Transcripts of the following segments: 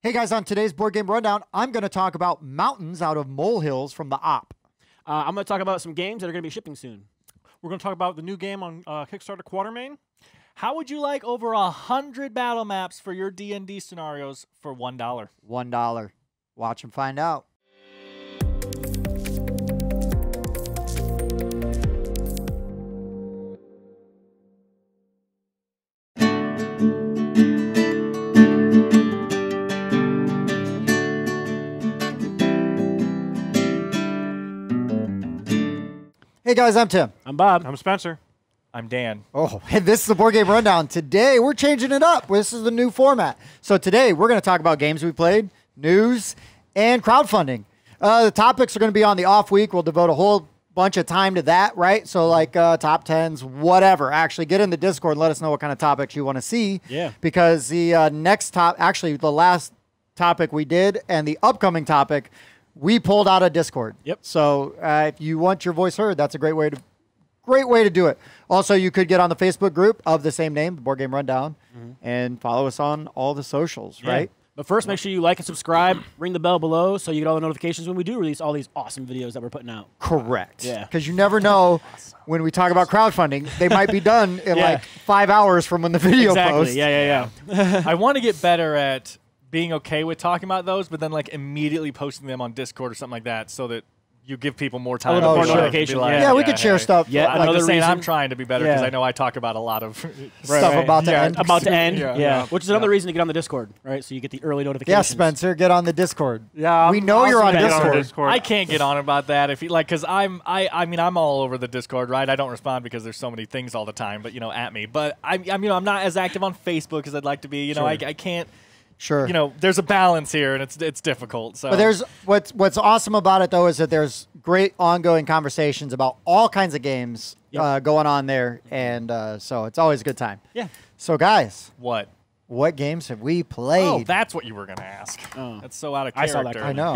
Hey guys, on today's Board Game Rundown, I'm going to talk about Mountains Out of Molehills from the Op. I'm going to talk about some games that are going to be shipping soon. We're going to talk about the new game on Kickstarter, Quatermain. How would you like over 100 battle maps for your D&D scenarios for $1? $1. Watch and find out. Hey guys, I'm Tim. I'm Bob. I'm Spencer. I'm Dan. Oh, and this is the Board Game Rundown. Today, we're changing it up. This is the new format. So today, we're going to talk about games we played, news, and crowdfunding. The topics are going to be on the off week. We'll devote a whole bunch of time to that, right? So like top 10s, whatever. Actually, get in the Discord and let us know what kind of topics you want to see. Yeah. Because the next actually the last topic we did and the upcoming topic, we pulled out of Discord. Yep. So if you want your voice heard, that's a great way to do it. Also, you could get on the Facebook group of the same name, the Board Game Rundown, and follow us on all the socials, right? But first, make sure you like and subscribe, ring the bell below so you get all the notifications when we do release all these awesome videos that we're putting out. Correct. Yeah. Because you never know when we talk about crowdfunding, they might be done in like 5 hours from when the video posts. Yeah. I want to get better at being okay with talking about those, but then like immediately posting them on Discord or something like that so that you give people more time. more sure. notifications. Like, Yeah, we could share stuff. Yeah, I'm just saying reason- I'm trying to be better because I know I talk about a lot of Stuff about to end. About to end. Yeah. Which is another reason to get on the Discord, right? So you get the early notifications. Yeah, Spencer, get on the Discord. Yeah, we know you're on Discord. I can't get on about that if you like, because I mean I'm all over the Discord, right? I don't respond because there's so many things all the time, but at me. But I'm not as active on Facebook as I'd like to be. You know, I can't. Sure. There's a balance here, and it's difficult. So, but there's what's awesome about it though is that there's great ongoing conversations about all kinds of games going on there, and so it's always a good time. Yeah. So guys, what games have we played? Oh, that's what you were gonna ask. Oh. That's so out of I character. saw that I coming. know.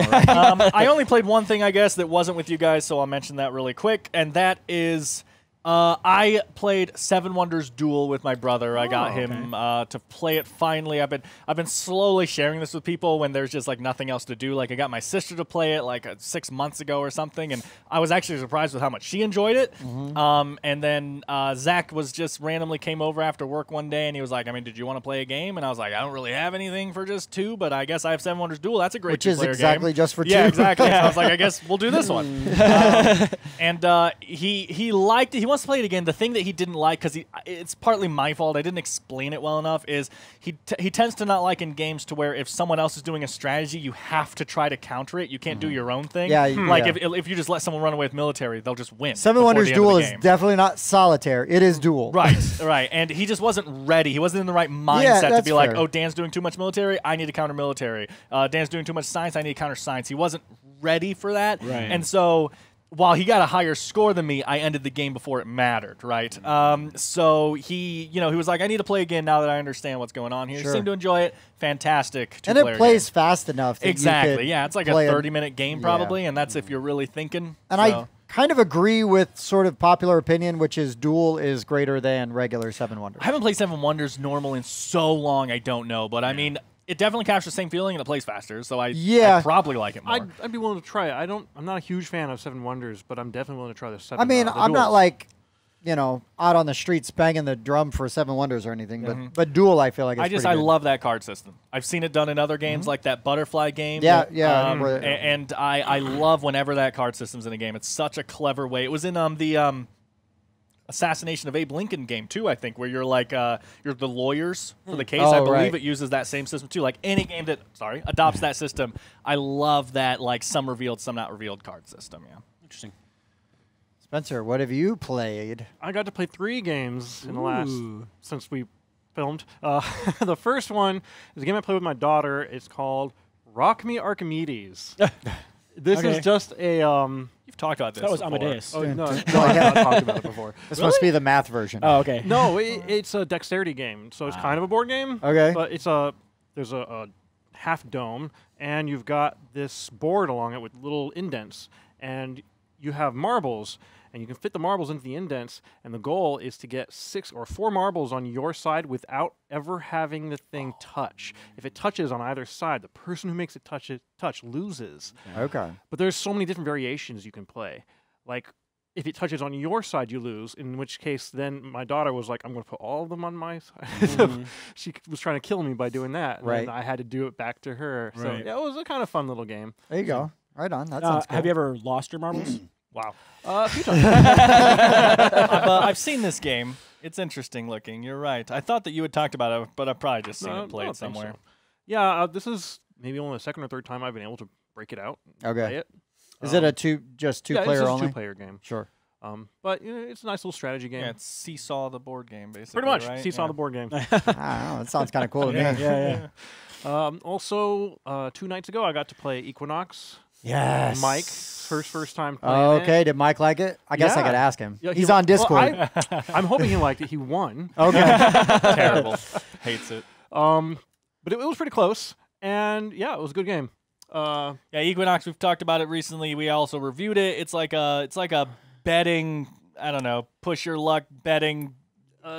Right? I only played one thing, I guess, that wasn't with you guys, so I'll mention that really quick, and that is. I played Seven Wonders Duel with my brother. I got him to play it finally. I've been slowly sharing this with people when there's just like nothing else to do. Like I got my sister to play it like 6 months ago or something, and I was actually surprised with how much she enjoyed it. And then Zach was just randomly came over after work one day, and he was like, "I mean, did you want to play a game?" And I was like, "I don't really have anything for just 2, but I guess I have Seven Wonders Duel. That's a great Which is two-player exactly game." just for 2. Yeah, exactly. So I was like, I guess we'll do this one. And he liked it. He wants to play it again. The thing that he didn't like, because it's partly my fault, I didn't explain it well enough, is he tends to not like in games to where if someone else is doing a strategy, you have to try to counter it. You can't do your own thing. Yeah, like if you just let someone run away with military, they'll just win. Seven Wonders Duel is definitely not solitaire. It is duel. Right, right. And he just wasn't ready. He wasn't in the right mindset to be like, fair. oh, Dan's doing too much military, I need to counter military. Dan's doing too much science, I need to counter science. He wasn't ready for that. Right. And so while he got a higher score than me, I ended the game before it mattered, right? So he was like, I need to play again now that I understand what's going on here. Sure. He seemed to enjoy it. Fantastic And it plays fast enough. That exactly. You could Yeah, it's like a play 30-minute game probably, and that's if you're really thinking. And I kind of agree with sort of popular opinion, which is Duel is greater than regular Seven Wonders. I haven't played Seven Wonders normal in so long, I don't know. But I mean, it definitely captures the same feeling, and it plays faster, so I probably like it more. I'd be willing to try it. I'm not a huge fan of Seven Wonders, but I'm definitely willing to try the Seven. I mean, the I'm not duels. like, out on the streets banging the drum for Seven Wonders or anything, but Duel, I feel like it's I pretty good. love that card system. I've seen it done in other games like that Butterfly game. Yeah, that, yeah. And I love whenever that card system's in a game. It's such a clever way. It was in the Assassination of Abe Lincoln game too, I think, where you're like you're the lawyers for the case. I believe it uses that same system too. Like any game that adopts that system, I love that like some revealed, some not revealed card system. Yeah, Interesting. Spencer, what have you played? I got to play 3 games in the last since we filmed. The first one is a game I played with my daughter. It's called Me Archimedes. This is just a you've talked about this. That was before. Amadeus. Oh, no, I have talked about it before. This must be the math version. Oh, okay. No, it's a dexterity game, so it's kind of a board game. Okay. But there's a half dome, and you've got this board along it with little indents, and you have marbles, and you can fit the marbles into the indents, and the goal is to get 6 or 4 marbles on your side without ever having the thing touch. If it touches on either side, the person who makes it touch loses. Okay. But there's so many different variations you can play. Like, if it touches on your side, you lose, in which case then my daughter was like, I'm going to put all of them on my side. So she was trying to kill me by doing that. And Right. then I had to do it back to her. So Right. yeah, it was a kind of fun little game. There you go. Right on. That sounds cool. Have you ever lost your marbles? Wow. A few times. I've seen this game. It's interesting looking. You're right. I thought that you had talked about it, but I've probably just seen No, it I don't played think somewhere. so. Yeah, this is maybe only the second or third time I've been able to break it out and Okay. play it. Is it a just two yeah, player it's just only? a 2-player game. Sure. But you know, it's a nice little strategy game. Yeah, it's Seesaw the board game, basically. Pretty much. right? Seesaw Yeah. the board game. I don't know. That sounds kind of cool to me. yeah. Also, 2 nights ago, I got to play Equinox. Yes. Mike, first time playing Oh, it. okay. Did Mike like it? I guess I Yeah. could ask him. Yeah, He's on Discord. Well, I'm hoping he liked it. He won. Okay. Terrible. Hates it. But it was pretty close. And yeah, it was a good game. Yeah, Equinox. We've talked about it recently. We also reviewed it. It's like a betting. I don't know. Push your luck betting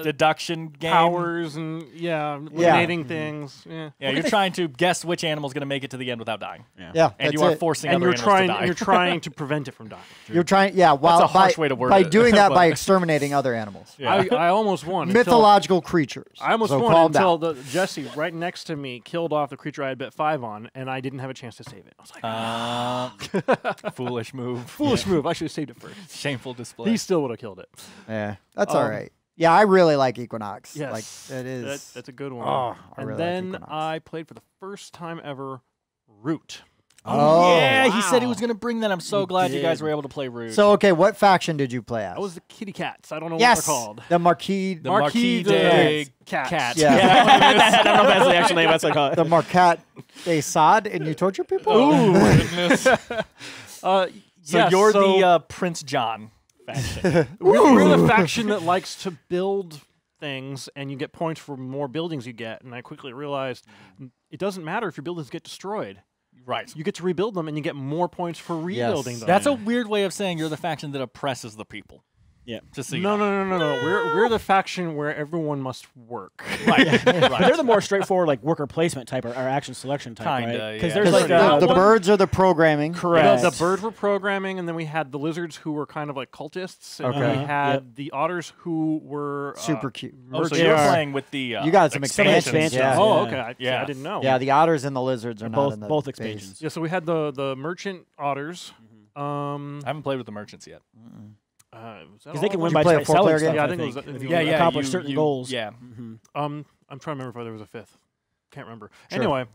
deduction game. Powers and eliminating things. Yeah. Yeah, you're trying to guess which animal's going to make it to the end without dying. Yeah. And that's you are it. forcing And other you're animals trying to die. you're trying to prevent it from dying. You're trying. Yeah. While a harsh way to word by it, doing that but- by exterminating other animals. Yeah. I almost won. until- Mythological creatures. I almost so won calm until down. Jesse right next to me killed off the creature I had bet 5 on, and I didn't have a chance to save it. I was like, Foolish move. foolish move. I should have saved it first. Shameful display. He still would have killed it. Yeah. That's all right. Yeah, I really like Equinox. Yes. Like it is. That's a good one. Oh, I and really like then Equinox. I played for the first time ever Root. Oh, yeah, he said he wow. was going to bring that. I'm so glad you guys were able to play Root. So okay, what faction did you play as? That was the kitty cats. I don't know yes, what they're called. the Marquis. the Marquis de de Cats. Cats. Yeah. I don't know if that's the actual name. That's what I call it. the Marquette de Sade, and you torture people. Oh, goodness. So Yeah, you're the Prince John faction. we're the faction that likes to build things, and you get points for more buildings you get. And I quickly realized it doesn't matter if your buildings get destroyed. Right. You get to rebuild them, and you get more points for rebuilding them. That's a weird way of saying you're the faction that oppresses the people. Yeah. Just so you No. know. We're the faction where everyone must work. Right. But they're the more straightforward, like worker placement type or action selection type, Kinda, right? yeah. there's like the one- birds are the programming. correct. The birds were programming, and then we had the lizards who were kind of like cultists. And Okay. we had Yep. the otters who were Super cute. Oh, so They you're are. playing with the You got some expansions. expansions. Yeah. Oh, Yeah. okay. I Yeah. didn't know. Yeah, the otters and the lizards are not both in the both base. expansions. Yeah, so we had the merchant otters. I haven't played with the merchants yet. Because they can win you by play a by selling four-player stuff. game? Yeah, I I think it think. was- If you yeah, accomplish certain goals. Yeah. I'm trying to remember if there was a 5th. Can't remember. Sure. Anyway,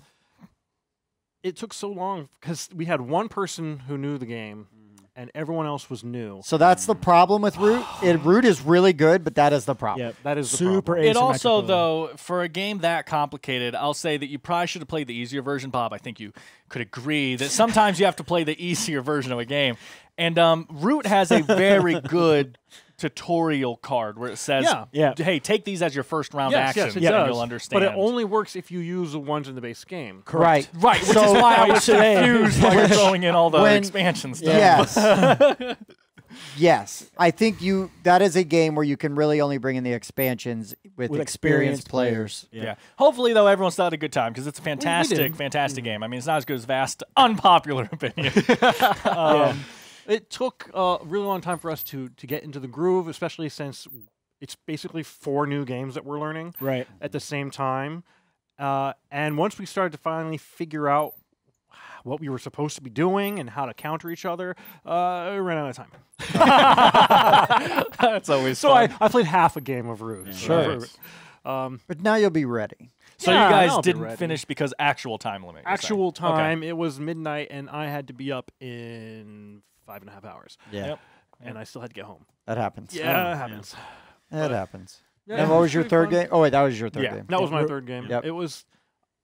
it took so long because we had one person who knew the game, and everyone else was new. So that's the problem with Root. Root is really good, but that is the problem. Yep. That is the Super problem. It also, asymmetrical. though, for a game that complicated, I'll say that you probably should have played the easier version, Bob. I think you could agree that sometimes you have to play the easier version of a game. And Root has a very good tutorial card where it says, Yeah. hey, take these as your first round action, Yes, it and does. you'll understand. But it only works if you use the ones in the base game. Right. Right, which So- is why I was Today- confused while you're throwing in all the When- expansion stuff. Yes. Yes. I think that is a game where you can really only bring in the expansions with experienced experienced players. Yeah. Hopefully, though, everyone's still had a good time because it's a fantastic, fantastic game. I mean, it's not as good as Vast, unpopular opinion. It took a really long time for us to get into the groove, especially since it's basically 4 new games that we're learning Right. at the same time. And once we started to finally figure out what we were supposed to be doing and how to counter each other, we ran out of time. That's always So fun. I played half a game of Rouge. Sure. But now you'll be ready. So Yeah, you guys I'll be didn't ready. finish because actual time limit. you're Actual saying. Okay. time, it was midnight, and I had to be up in 5.5 hours. Yeah. Yep. And I still had to get home. That happens. Yeah, it happens. That happens. Yeah, And it what was was your pretty third fun. game? Oh, wait, that was your third Yeah, game. that was my third game. Yep. It was.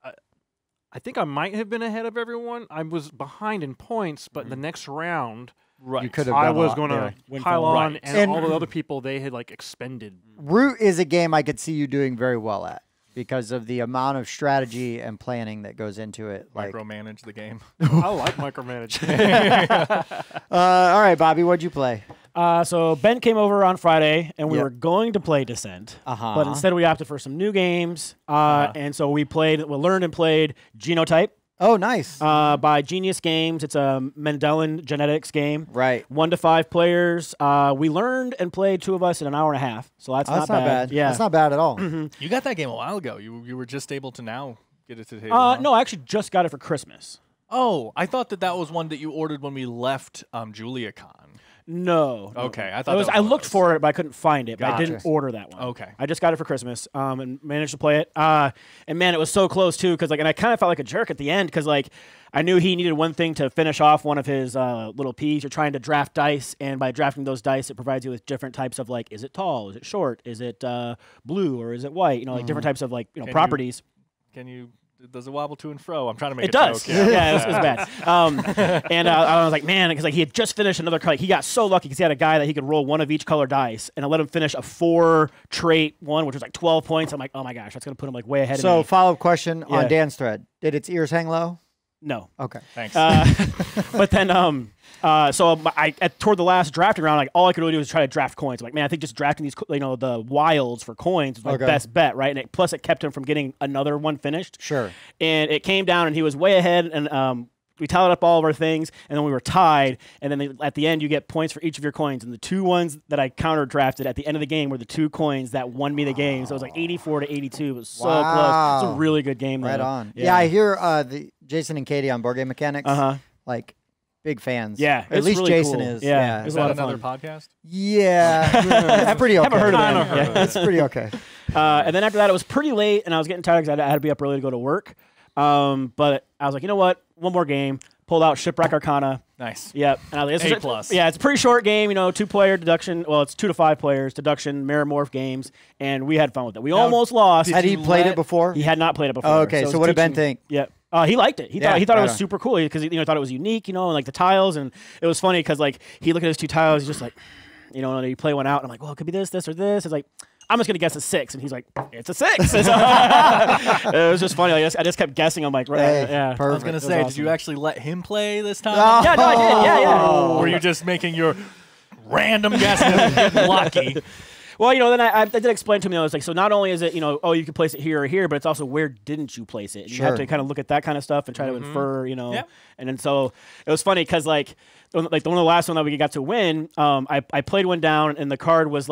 I think I might have been ahead of everyone. I was behind in points, but the next round, Right. You could have I done a was lot going to there. Win pile from- on, Right. and all the other people they had like expended. Root is a game I could see you doing very well at because of the amount of strategy and planning that goes into it. Like, Micromanage the game. I like micromanaging. all right, Bobby, what'd you play? So Ben came over on Friday, and we were going to play Descent, but instead we opted for some new games, and so we learned and played Genotype. Oh, nice. By Genius Games. It's a Mendelian genetics game. Right. 1 to 5 players. We learned and played 2 of us in an hour and a half, so that's not bad. Yeah. That's not bad at all. You got that game a while ago. You were just able to now get it to the table. No, I actually just got it for Christmas. Oh, I thought that was one that you ordered when we left JuliaCon. No. Okay, I thought I looked for it, but I couldn't find it. But I didn't order that one. Okay. I just got it for Christmas, and managed to play it. And man, it was so close too, because and I kind of felt like a jerk at the end, because I knew he needed one thing to finish off one of his little P's. You're trying to draft dice, and by drafting those dice, it provides you with different types of is it tall, is it short, is it blue, or is like different types of properties. Does it wobble to and fro? I'm trying to make it does. Joke. Yeah, it was bad. And I was like, man, because he had just finished another color. He got so lucky because he had a guy that he could roll 1 of each color dice, and I let him finish a 4 trait one, which was 12 points. I'm like, oh my gosh, that's gonna put him way ahead of me. So follow-up question on Dan's thread: did its ears hang low? No. Okay. Thanks. But then, toward the last drafting round, all I could really do was try to draft coins. I'm like, man, I think just drafting these, the wilds for coins was my best bet, right? And plus, it kept him from getting another one finished. Sure. And it came down, and he was way ahead, and we tallied up all of our things, and then we were tied. And then at the end, you get points for each of your coins. And the 2 ones that I counter drafted at the end of the game were the 2 coins that won me the game. So it was 84 to 82. It was so close. It was a really good game. Right though. on. Yeah, I hear Jason and Katie on Board Game Mechanics. Big fans. Yeah, at least really Jason cool. is. Yeah, is that another podcast? Yeah, that's pretty okay. Haven't heard of them. It's pretty okay. And then after that, it was pretty late, and I was getting tired because I had to be up early to go to work. But I was like, you know what? One more game. Pulled out Shipwreck Arcana. Nice. Yep. And I was like, A+. Yeah, it's a pretty short game. 2-player deduction. Well, it's 2 to 5 players deduction, Mirror games, and we had fun with it. We almost lost. Had he played it before? He had not played it before. Oh, okay. So what did Ben think? Yeah. He liked it. He thought it was super cool because he thought it was unique, and the tiles, and it was funny because he looked at his 2 tiles, he's just like, and he play one out, and I'm like, well, it could be this, or this. It's like, I'm just gonna guess a 6, and he's like, it's a 6. It was just funny. I just kept guessing. I'm like, yeah. Perfect. I was gonna say, did you actually let him play this time? Oh. Yeah, no, I did. Yeah. Or were you just making your random guesses and getting lucky? Well, then I did explain to him, I was like, so not only is it, you can place it here or here, but it's also where didn't you place it? And you have to kind of look at that kind of stuff and try to infer, And then so it was funny because one of the last one that we got to win, I played one down and the card was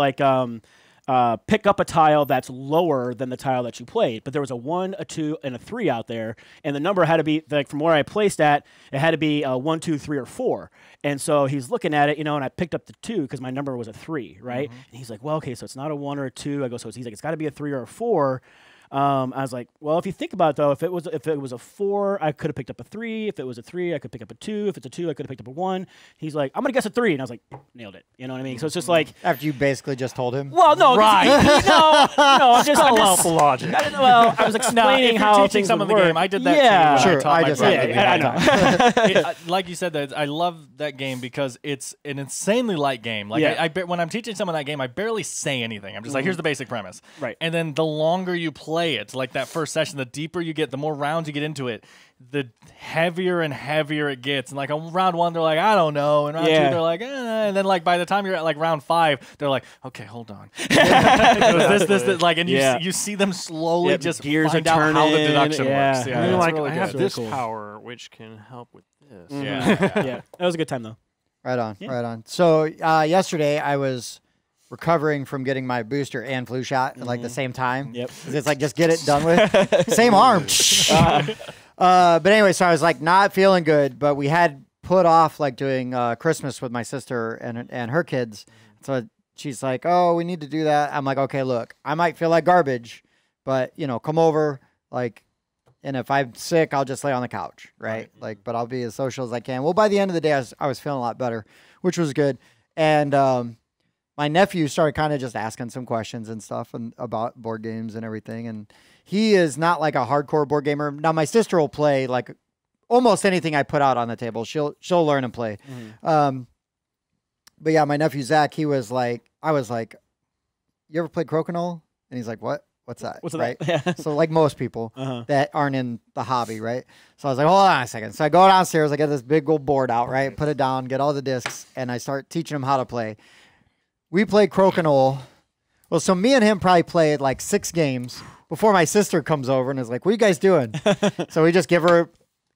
pick up a tile that's lower than the tile that you played. But there was a 1, a 2, and a 3 out there, and the number had to be from where I placed at. It had to be 1, 2, 3, or 4. And so he's looking at it, and I picked up the 2 because my number was a 3, right? And he's like, well, okay, so it's not a 1 or a 2. I go, he's like, it's got to be a 3 or a 4. I was like, well, if you think about it, though, if it was a 4, I could have picked up a 3. If it was a 3, I could pick up a 2. If it's a 2, I could have picked up a 1. He's like, I'm gonna guess a 3, and I was like, nailed it. You know what I mean? So it's just after you basically just told him. Well, no, right? no, I'm just the logic. I was explaining how things some of the work. game. I did that too. Sure, I just I know. Like you said, that I love that game because it's an insanely light game. When I'm teaching someone that game, I barely say anything. I'm just like, here's the basic premise. Right. And then the longer you play it, like that first session, the deeper you get, the more rounds you get into it, the heavier and heavier it gets. And on round 1, they're like, I don't know. And round 2, they're like, and then by the time you're at round 5, they're like, okay, hold on. You see them slowly just gears find are out turning. how the deduction works. Yeah, you're like, really I have good. this Really cool. power which can help with this. Yeah, it was a good time though. Right on, right on. So yesterday I was recovering from getting my booster and flu shot at the same time. Yep. It's just get it done with. Same arm. But anyway, so I was not feeling good, but we had put off doing Christmas with my sister and her kids. So she's like, oh, we need to do that. I'm like, okay, look, I might feel like garbage, but come over, and if I'm sick, I'll just lay on the couch, right? But I'll be as social as I can. Well, by the end of the day, I was feeling a lot better, which was good. And my nephew started kind of just asking some questions and stuff about board games and everything. And he is not a hardcore board gamer. Now, my sister will play almost anything I put out on the table. She'll learn and play. But yeah, my nephew Zach, he was I was like, you ever played Crokinole? And he's like, what? What's that? What's right? that? Yeah. So like most people that aren't in the hobby, right? So I was like, hold on a second. So I go downstairs, I get this big old board out, right? Put it down, get all the discs, and I start teaching him how to play. We played Crokinole. Well, so me and him probably played like 6 games before my sister comes over and is like, what are you guys doing? So we just give her,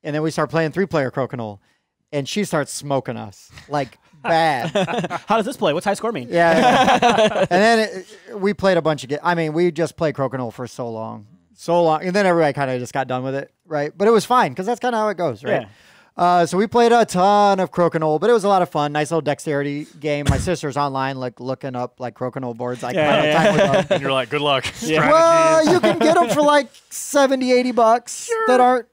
and then we start playing 3-player Crokinole, and she starts smoking us like bad. How does this play? What's high score mean? Yeah. And then we played a bunch of games. I mean, we just played Crokinole for so long. And then everybody kind of just got done with it, right? But it was fine because that's kind of how it goes, right? Yeah. So we played a ton of Crokinole, but it was a lot of fun. Nice little dexterity game. My sister's online, like looking up like Crokinole boards. Like, and you're like, good luck. Yeah. Well, you can get them for like 70, 80 bucks that aren't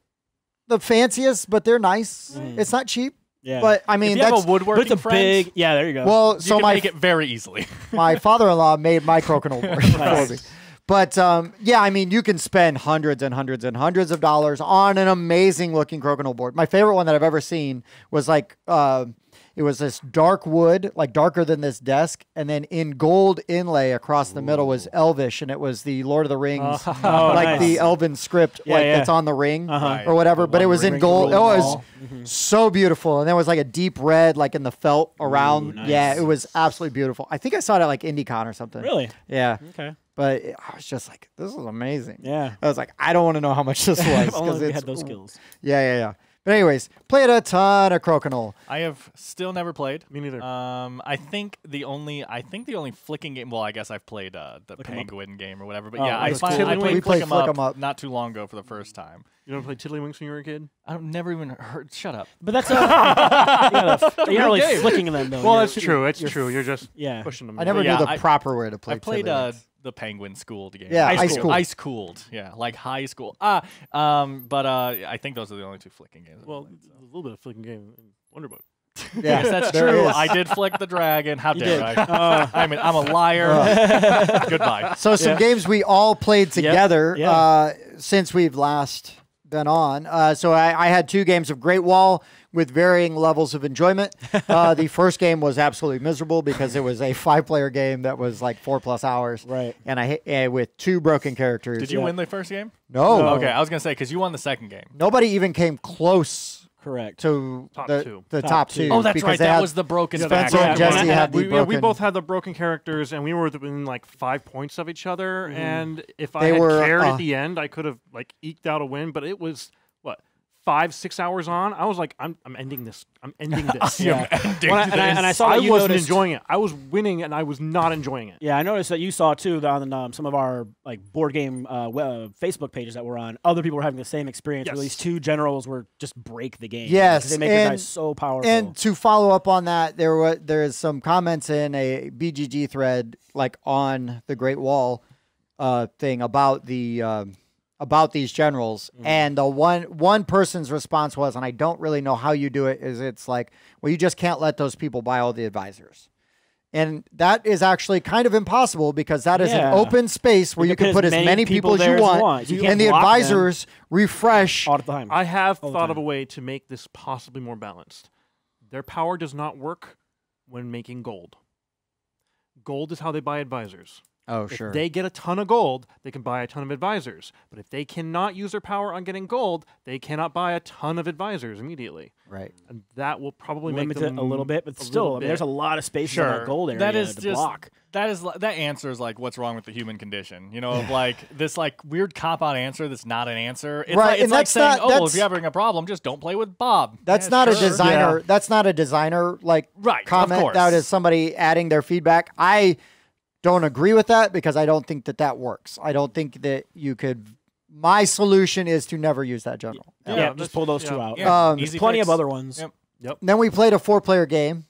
the fanciest, but they're nice. It's not cheap. Yeah. But I mean, if you have a woodworking it's a big. Yeah, there you go. Well, you so can make it very easily. My father-in-law made my Crokinole board for me. But yeah, I mean, you can spend hundreds and hundreds and hundreds of dollars on an amazing looking Crokinole board. My favorite one that I've ever seen was like it was this dark wood, like darker than this desk, and then in gold inlay across the middle was Elvish, and it was the Lord of the Rings, the Elven script, that's on the ring or whatever. But it was in gold. It was so beautiful, and there was like a deep red, like in the felt around. Ooh, nice. Yeah, it was absolutely beautiful. I think I saw it at like IndieCon or something. Really? Yeah. Okay. But I was just like, this is amazing. Yeah. I was like, I don't want to know how much this was. Only we had those skills. Yeah. But anyways, played a ton of Crokinole. I have still never played. Me neither. I think the only flicking game. Well, I guess I've played the Penguin game or whatever. But yeah, I played Flick 'em Up not too long ago for the first time. You never played Tiddlywinks when you were a kid? I've never even heard. Shut up. But that's you're not really flicking them though. Well, that's true. It's true. You're just pushing them. I never knew the proper way to play. I played the Penguin schooled game. Yeah, ice cooled. Yeah, like high school. But I think those are the only 2 flicking games. Well, a little bit of flicking game in Wonder Book. Yeah, yes, that's true. I did flick the dragon. How dare I? I'm a liar. Goodbye. So some games we all played together since we've last been on. So I had 2 games of Great Wall with varying levels of enjoyment. The first game was absolutely miserable because it was a 5-player game that was like 4+ hours. Right. And with 2 broken characters. Did you win the first game? No. Okay, I was going to say, because you won the second game. Nobody even came close. Correct. To the top two. Oh, that's right. That was the broken Spencer and Jesse had the broken. We both had the broken characters, and we were within like 5 points of each other. And if I had cared at the end, I could have like eked out a win. But it was 5-6 hours on. I was like, I'm ending this. I'm ending this. And I saw that I wasn't enjoying it. I was winning, and I was not enjoying it. Yeah, I noticed that you saw too on some of our like board game Facebook pages that we're on. Other people were having the same experience. Where these 2 generals were just break the game. Yes, they make the guys so powerful. And to follow up on that, there's some comments in a BGG thread like on the Great Wall thing about these generals, and the one person's response was, and I don't really know how you do it, is it's like, well, you just can't let those people buy all the advisors. And that is actually kind of impossible because that is an open space where you can put as many people as you want. And the advisors refresh all the time. I have thought of a way to make this possibly more balanced. Their power does not work when making gold. Gold is how they buy advisors. Oh, sure. If they get a ton of gold, they can buy a ton of advisors. But if they cannot use their power on getting gold, they cannot buy a ton of advisors immediately. Right. And that will probably limit make them it a little bit, but still, I mean, there's a lot of space in that gold area to block. That answers like what's wrong with the human condition. You know, of like this like weird cop-out answer that's not an answer. It's right. It's like saying, well, if you're having a problem, just don't play with Bob. That's not a designer. Yeah. That's not a designer like comment. That is somebody adding their feedback. I don't agree with that because I don't think that works. I don't think that you could. My solution is to never use that general. Yeah, just pull those 2 out. There's plenty of other ones. Yep. Then we played a 4-player game.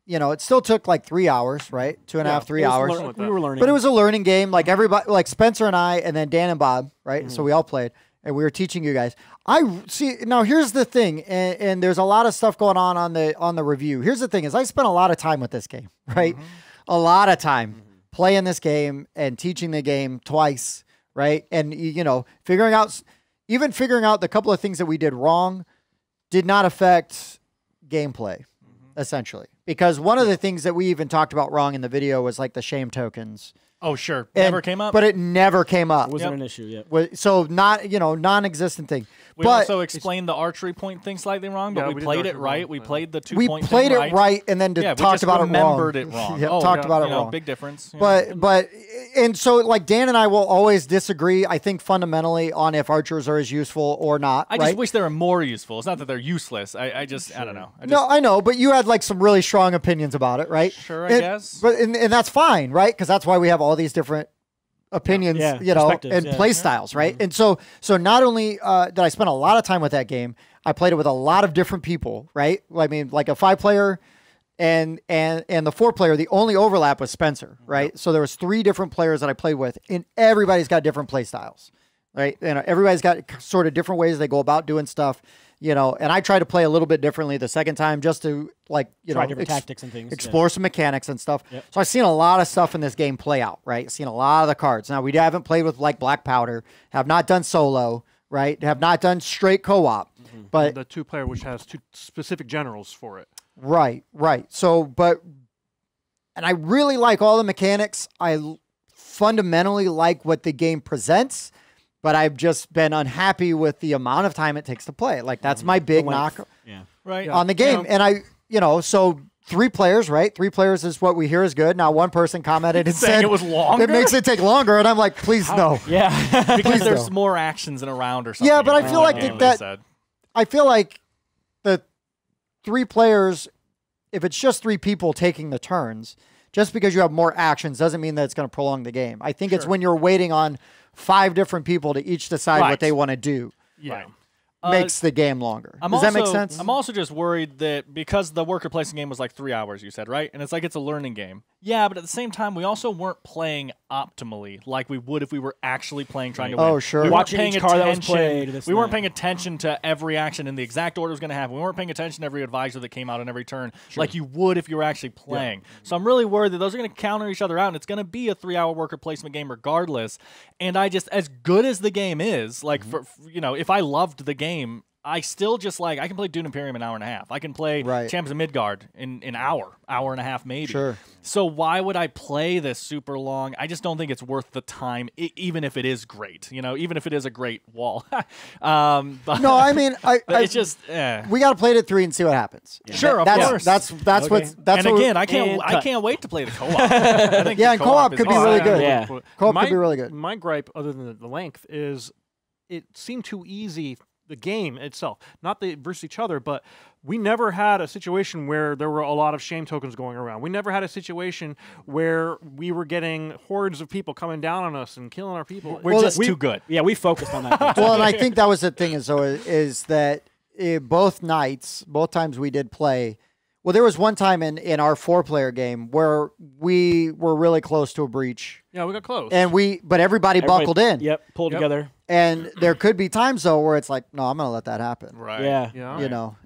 You know, it still took like 3 hours, right? 2.5, 3 hours. We were learning. But it was a learning game. Like everybody, like Spencer and I, and then Dan and Bob, right? So we all played, and we were teaching you guys. I see. Now here's the thing, and there's a lot of stuff going on the review. Here's the thing: is I spent a lot of time with this game, right? A lot of time playing this game and teaching the game twice, right? And you know, figuring out the couple of things that we did wrong did not affect gameplay, essentially. Because one of the things that we even talked about wrong in the video was like the shame tokens Oh, sure. And- Never came up? But it never came up. Wasn't an issue yet. So not, non-existent thing. We but also explained the archery point thing slightly wrong, but Yeah, we we did played the it archery right. point, We yeah. played the 2 we point played thing it right and then Yeah, we talked just about it wrong. remembered it wrong. Yeah, Oh, talked about it you know, wrong. big difference. Yeah. But and so like Dan and I will always disagree. I think fundamentally on if archers are as useful or not. I just wish they were more useful. It's not that they're useless. I don't know. No, I know, but you had like some really strong opinions about it, right? Sure, I And- guess. But and that's fine, right? Because that's why we have all these different opinions, Yeah, and perspectives, play styles, right? And so not only did I spend a lot of time with that game, I played it with a lot of different people, right? I mean, like a 5-player and the 4-player, the only overlap was Spencer, right? So there was 3 different players that I played with, and everybody's got different play styles, right? And everybody's got sort of different ways they go about doing stuff, and I tried to play a little bit differently the second time just to Try different tactics and things. explore some mechanics and stuff. Yep. So I've seen a lot of stuff in this game play out, right? Seen a lot of the cards. Now, we haven't played with like Black Powder, have not done solo, right? Have not done straight co-op. But The 2-player, which has 2 specific generals for it. right. So, and I really like all the mechanics. I fundamentally like what the game presents, but I've just been unhappy with the amount of time it takes to play. Like that's my big knock Yeah. Right. on the game. And I, so 3 players, right? 3 players is what we hear is good. Now, one person commented and Saying said it was longer? It makes it take longer, and I'm like, please no. Yeah. because there's no. more actions in a round or something. Yeah, but I feel like game, that- they said. I feel like the 3 players, if it's just 3 people taking the turns, just because you have more actions doesn't mean that it's going to prolong the game. I think it's when you're waiting on 5 different people to each decide Right. what they want to do Yeah. Right. makes the game longer. I'm Does that make also- sense? I'm also just worried that because the worker placement game was like 3 hours, you said, right? And it's like it's a learning game. Yeah, but at the same time, we also weren't playing optimally like we would if we were actually playing trying to win. Oh, sure. We weren't Watching paying each card that was attention. played, this We and weren't that. paying attention to every action in the exact order it was going to happen. We weren't paying attention to every advisor that came out on every turn like you would if you were actually playing. So I'm really worried that those are going to counter each other out, and it's going to be a 3-hour worker placement game regardless. And I just, as good as the game is, like, for if I loved the game, I still just I can play Dune Imperium in an hour and a half. I can play Right. Champions of Midgard in an hour and a half maybe. Sure. So why would I play this super long? I just don't think it's worth the time, even if it is great. Even if it is a great wall. But no, I mean, it's just we got to play it at 3 and see what happens. Sure, of that's, course. That's Okay. that's and what again, and I cut. can't wait to play the co-op. I think Yeah, the and co-op is could be awesome. really good. Yeah. Co-op could be really good. My gripe, other than the length, is it seemed too easy. The game itself, not the versus each other, but we never had a situation where there were a lot of shame tokens going around. We never had a situation where we were getting hordes of people coming down on us and killing our people. We're just too good. Yeah, we focused on that. Well, and I think that was the thing is that both times we did play. Well, there was one time in our 4-player game where we were really close to a breach, Yeah, we got close. but everybody buckled in. Yep, pulled together. And there could be times though where it's like, no, I'm going to let that happen. Right. Yeah. yeah.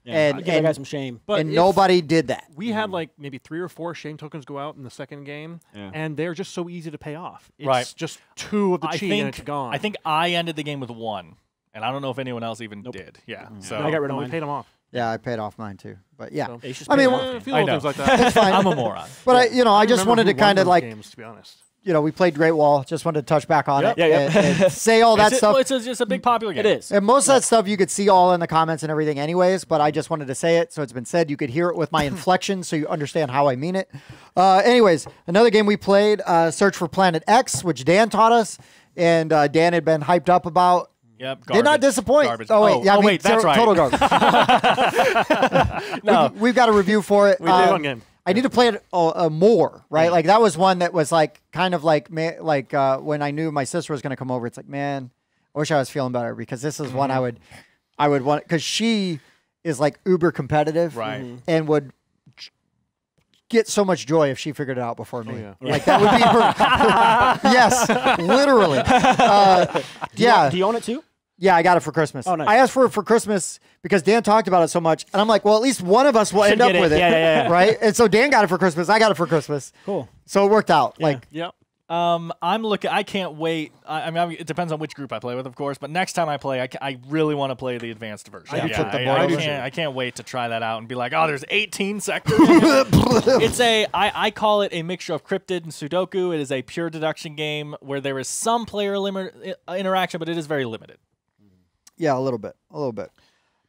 Yeah. I'll give that guy some shame. But and if nobody did that. we had like maybe 3 or 4 shame tokens go out in the second game, Yeah. and they're just so easy to pay off. It's Right. just 2 of the I chi and it's gone. think I ended the game with 1, and I don't know if anyone else even did. Yeah. So I got rid of we mine. paid them off. Yeah, I paid off mine too. But yeah, So- They should I mean, spend well, more. A few I little know. things like that. it's fine. I'm a moron. But I just remember wanted to who won kind of those like, games, to be honest. we played Great Wall. Just wanted to touch back on it Yeah, yeah. and say all that stuff. It's just a big popular game. It is. And most of that stuff you could see all in the comments and everything anyways, but I just wanted to say it so it's been said. You could hear it with my inflection so you understand how I mean it. Anyways, another game we played, Search for Planet X, which Dan taught us, and Dan had been hyped up about. Yep. Did not garbage. disappoint. Garbage. Oh, wait. Yeah, I mean, wait, that's right. Total garbage. No. We've got a review for it. We did one game. I need to play it more, right? Like that was one that was like kind of like when I knew my sister was going to come over. It's like, man, I wish I was feeling better because this is one I would want because she is like uber competitive, Right. And would get so much joy if she figured it out before me. yeah. Like that would be her. Yes, literally. Yeah. Do you own it too? Yeah, I got it for Christmas. Oh, nice. I asked for it for Christmas because Dan talked about it so much. And I'm like, well, at least one of us will end up get it. with it. Yeah. Right? And so Dan got it for Christmas. I got it for Christmas. Cool. So it worked out. Like, Yep. I'm looking. I can't wait. I mean, it depends on which group I play with, of course. But next time I play, I really want to play the advanced version. I can't wait to try that out and be like, oh, there's 18 sectors. It's I call it a mixture of Cryptid and Sudoku. It is a pure deduction game where there is some player interaction, but it is very limited. Yeah, a little bit.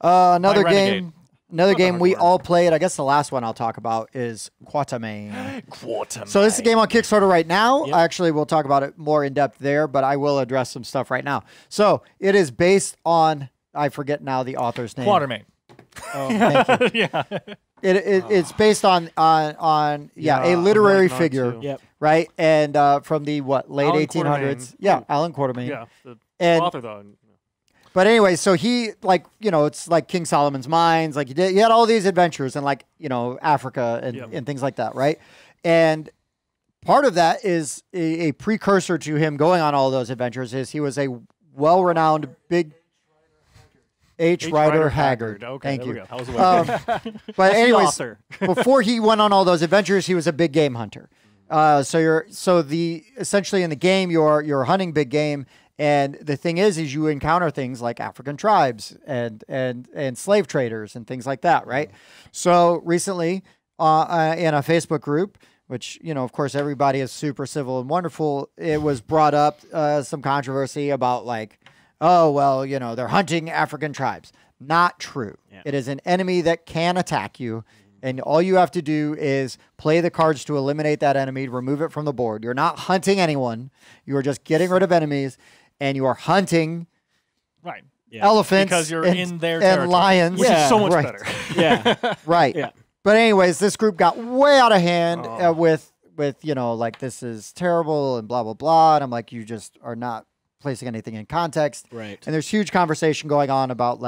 Another game. Another game we all played, I guess the last one I'll talk about is Quatermain. So this is a game on Kickstarter right now. Yep. Actually, we'll talk about it more in depth there, but I will address some stuff right now. So it is based on, I forget now the author's name. Quatermain. Oh, thank you. Yeah. It's based on a literary figure, right? And from the late Alan 1800s. Quatermain. Yeah, Alan Quatermain. Yeah, the author though. But anyway, so he, it's like King Solomon's Mines. Like he had all these adventures in Africa and things like that, right? And part of that is a precursor to him going on all those adventures is he was a well-renowned big H. Rider Haggard. Okay, thank you. But anyways, before he went on all those adventures, he was a big game hunter. Essentially in the game you're hunting big game. And the thing is you encounter things like African tribes and slave traders and things like that, right? So recently in a Facebook group, which, of course, everybody is super civil and wonderful, it was brought up some controversy about they're hunting African tribes. Not true. Yeah. It is an enemy that can attack you. And all you have to do is play the cards to eliminate that enemy, remove it from the board. You're not hunting anyone. You are just getting rid of enemies. And you are hunting elephants because you're in their territory. And lions. Which is so much better. Yeah. Right. Yeah. But anyways, this group got way out of hand with this is terrible and blah, blah, blah. And I'm like, you just are not placing anything in context. Right. And there's huge conversation going on about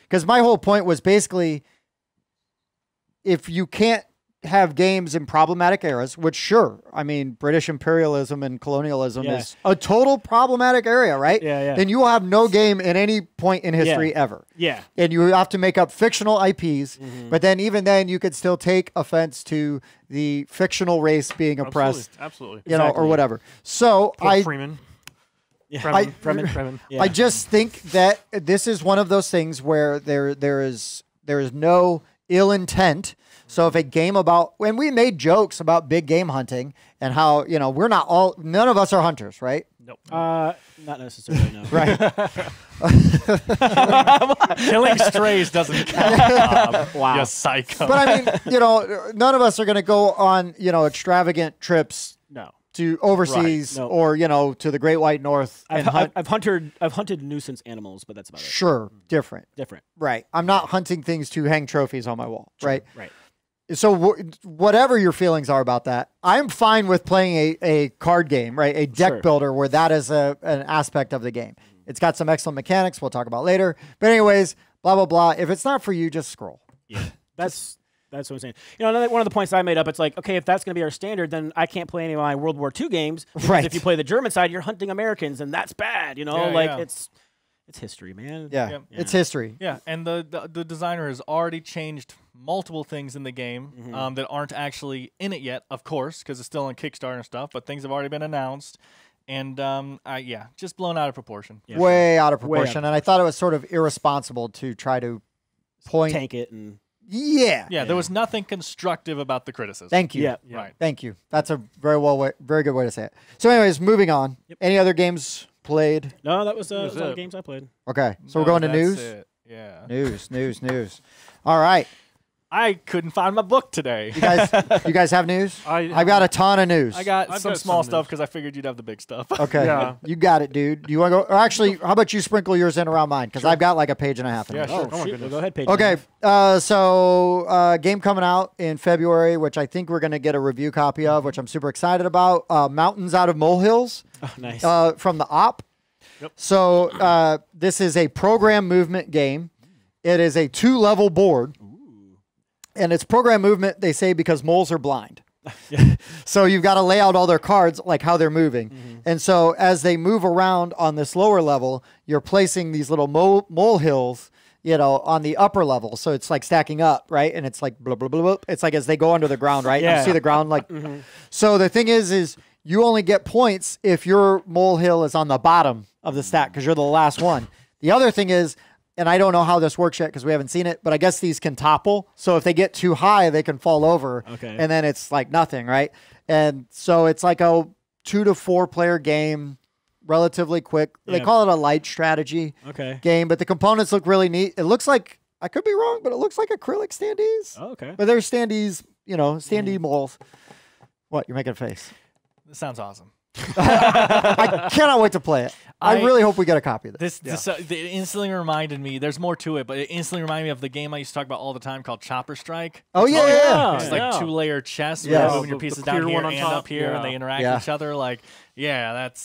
because my whole point was basically if you can't have games in problematic eras, which sure, I mean, British imperialism and colonialism is a total problematic area, right? Yeah. Then you will have no game in any point in history ever. Yeah. And you have to make up fictional IPs, but then even then you could still take offense to the fictional race being oppressed. Absolutely. Or whatever. So Freeman. Yeah. Freeman. I just think that this is one of those things where there is no ill intent. So if a game when we made jokes about big game hunting and how, none of us are hunters, right? Nope. Not necessarily, no. Right. Killing strays doesn't count. Wow. You psycho. But I mean, none of us are going to go on, extravagant trips to overseas or, to the Great White North. I've hunted nuisance animals, but that's about it. Sure. Different. Right. I'm not hunting things to hang trophies on my wall. Sure. Right. Right. So whatever your feelings are about that, I'm fine with playing a card game, right? A deck builder where that is an aspect of the game. It's got some excellent mechanics we'll talk about later. But anyways, blah, blah, blah. If it's not for you, just scroll. Yeah, that's what I'm saying. One of the points I made up, it's like, okay, if that's going to be our standard, then I can't play any of my World War II games. Right. If you play the German side, you're hunting Americans, and that's bad. It's history, man. Yeah, it's history. Yeah, and the designer has already changed multiple things in the game that aren't actually in it yet, of course, because it's still on Kickstarter and stuff, but things have already been announced. And, just blown out of proportion. Yeah, way out of proportion. And I thought it was sort of irresponsible to try to tank it. And Yeah, there was nothing constructive about the criticism. Thank you. Yeah. Right. Thank you. That's a very good way to say it. So anyways, moving on. Yep. Any other games played? No, that was all the games I played. Okay, so we're going to news? Yeah. News. All right. I couldn't find my book today. You guys have news? I've got a ton of news. I got some small stuff because I figured you'd have the big stuff. Okay. Yeah. You got it, dude. You want to go? Or actually, how about you sprinkle yours in around mine? Because I've got like a page and a half. Yeah, sure. Well, go ahead, page. Okay. Game coming out in February, which I think we're going to get a review copy of, which I'm super excited about. Mountains Out of Molehills. Oh, nice. From the Op. Yep. So this is a program movement game. It is a 2-level board. And it's program movement, they say, because moles are blind. So you've got to lay out all their cards, like how they're moving. And so as they move around on this lower level, you're placing these little molehills, on the upper level. So it's like stacking up, right? And it's like blah, blah, blah, blah. It's like as they go under the ground, right? Yeah. You see the ground like. So the thing is you only get points if your molehill is on the bottom of the stack because you're the last one. The other thing is, and I don't know how this works yet because we haven't seen it, but I guess these can topple. So if they get too high, they can fall over. Okay. And then it's like nothing, right? And so it's like a 2 to 4 player game, relatively quick. They call it a light strategy game, but the components look really neat. It looks like, I could be wrong, but it looks like acrylic standees. Oh, okay. But they're standees, you know, standee moles. What? You're making a face. This sounds awesome. I cannot wait to play it. I really hope we get a copy of this. It instantly reminded me, there's more to it, but it instantly reminded me of the game I used to talk about all the time called Chopper Strike. Oh, yeah. It's like 2-layer chess where you're moving your pieces down here and up here and they interact with each other. Like, that's...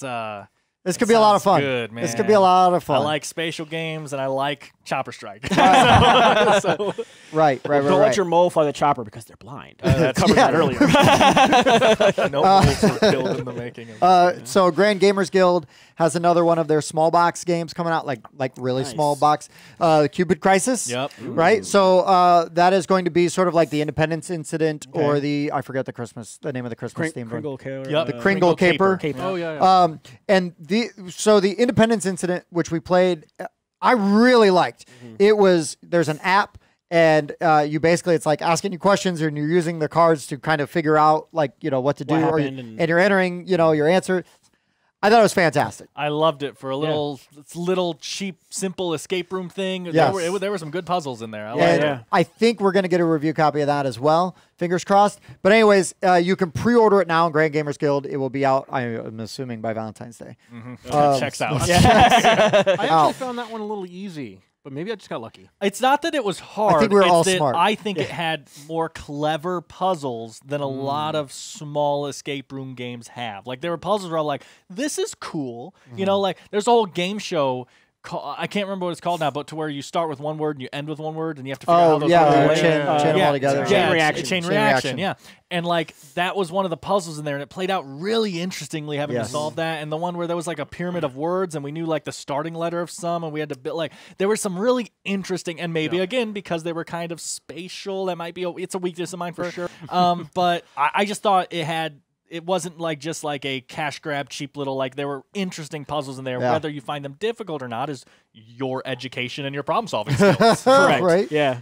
this could be a lot of fun. Good, man. This could be a lot of fun. I like spatial games and I like Chopper Strike. Right. Don't let your mole fly the chopper because they're blind. That's covered that earlier. No moles were killed in the making of So Grand Gamers Guild has another one of their small box games coming out, like really small box. Cupid Crisis. Yep. Right. So that is going to be sort of like the Independence Incident or the I forget the name of the Christmas theme. Kringle Caper. The Kringle Caper. Oh yeah. And the Independence Incident, which we played, I really liked. There's an app. And you basically, it's like asking you questions and you're using the cards to kind of figure out like, you know, what to do. And you're entering, you know, your answer. I thought it was fantastic. I loved it for a little cheap, simple escape room thing. Yes. There were some good puzzles in there. I think we're going to get a review copy of that as well. Fingers crossed. But anyways, you can pre-order it now in Grand Gamers Guild. It will be out, I'm assuming, by Valentine's Day. Checks out. I actually found that one a little easy. But maybe I just got lucky. It's not that it was hard. I think we were all smart. I think it had more clever puzzles than a lot of small escape room games have. Like, there were puzzles where I'm like, this is cool. You know, like, there's a whole game show. I can't remember what it's called now, but to where you start with one word and you end with one word, and you have to figure out how those words relate. Chain them all together. Chain reaction, yeah. And like that was one of the puzzles in there, and it played out really interestingly having to solve that. And the one where there was like a pyramid of words, and we knew like the starting letter of some, and we had to build like there were some really interesting, and maybe again because they were kind of spatial, that might be it's a weakness of mine for sure. But I just thought it wasn't like just like a cash grab, cheap little, like there were interesting puzzles in there. Whether you find them difficult or not is your education and your problem solving skills. Correct. Right? Yeah.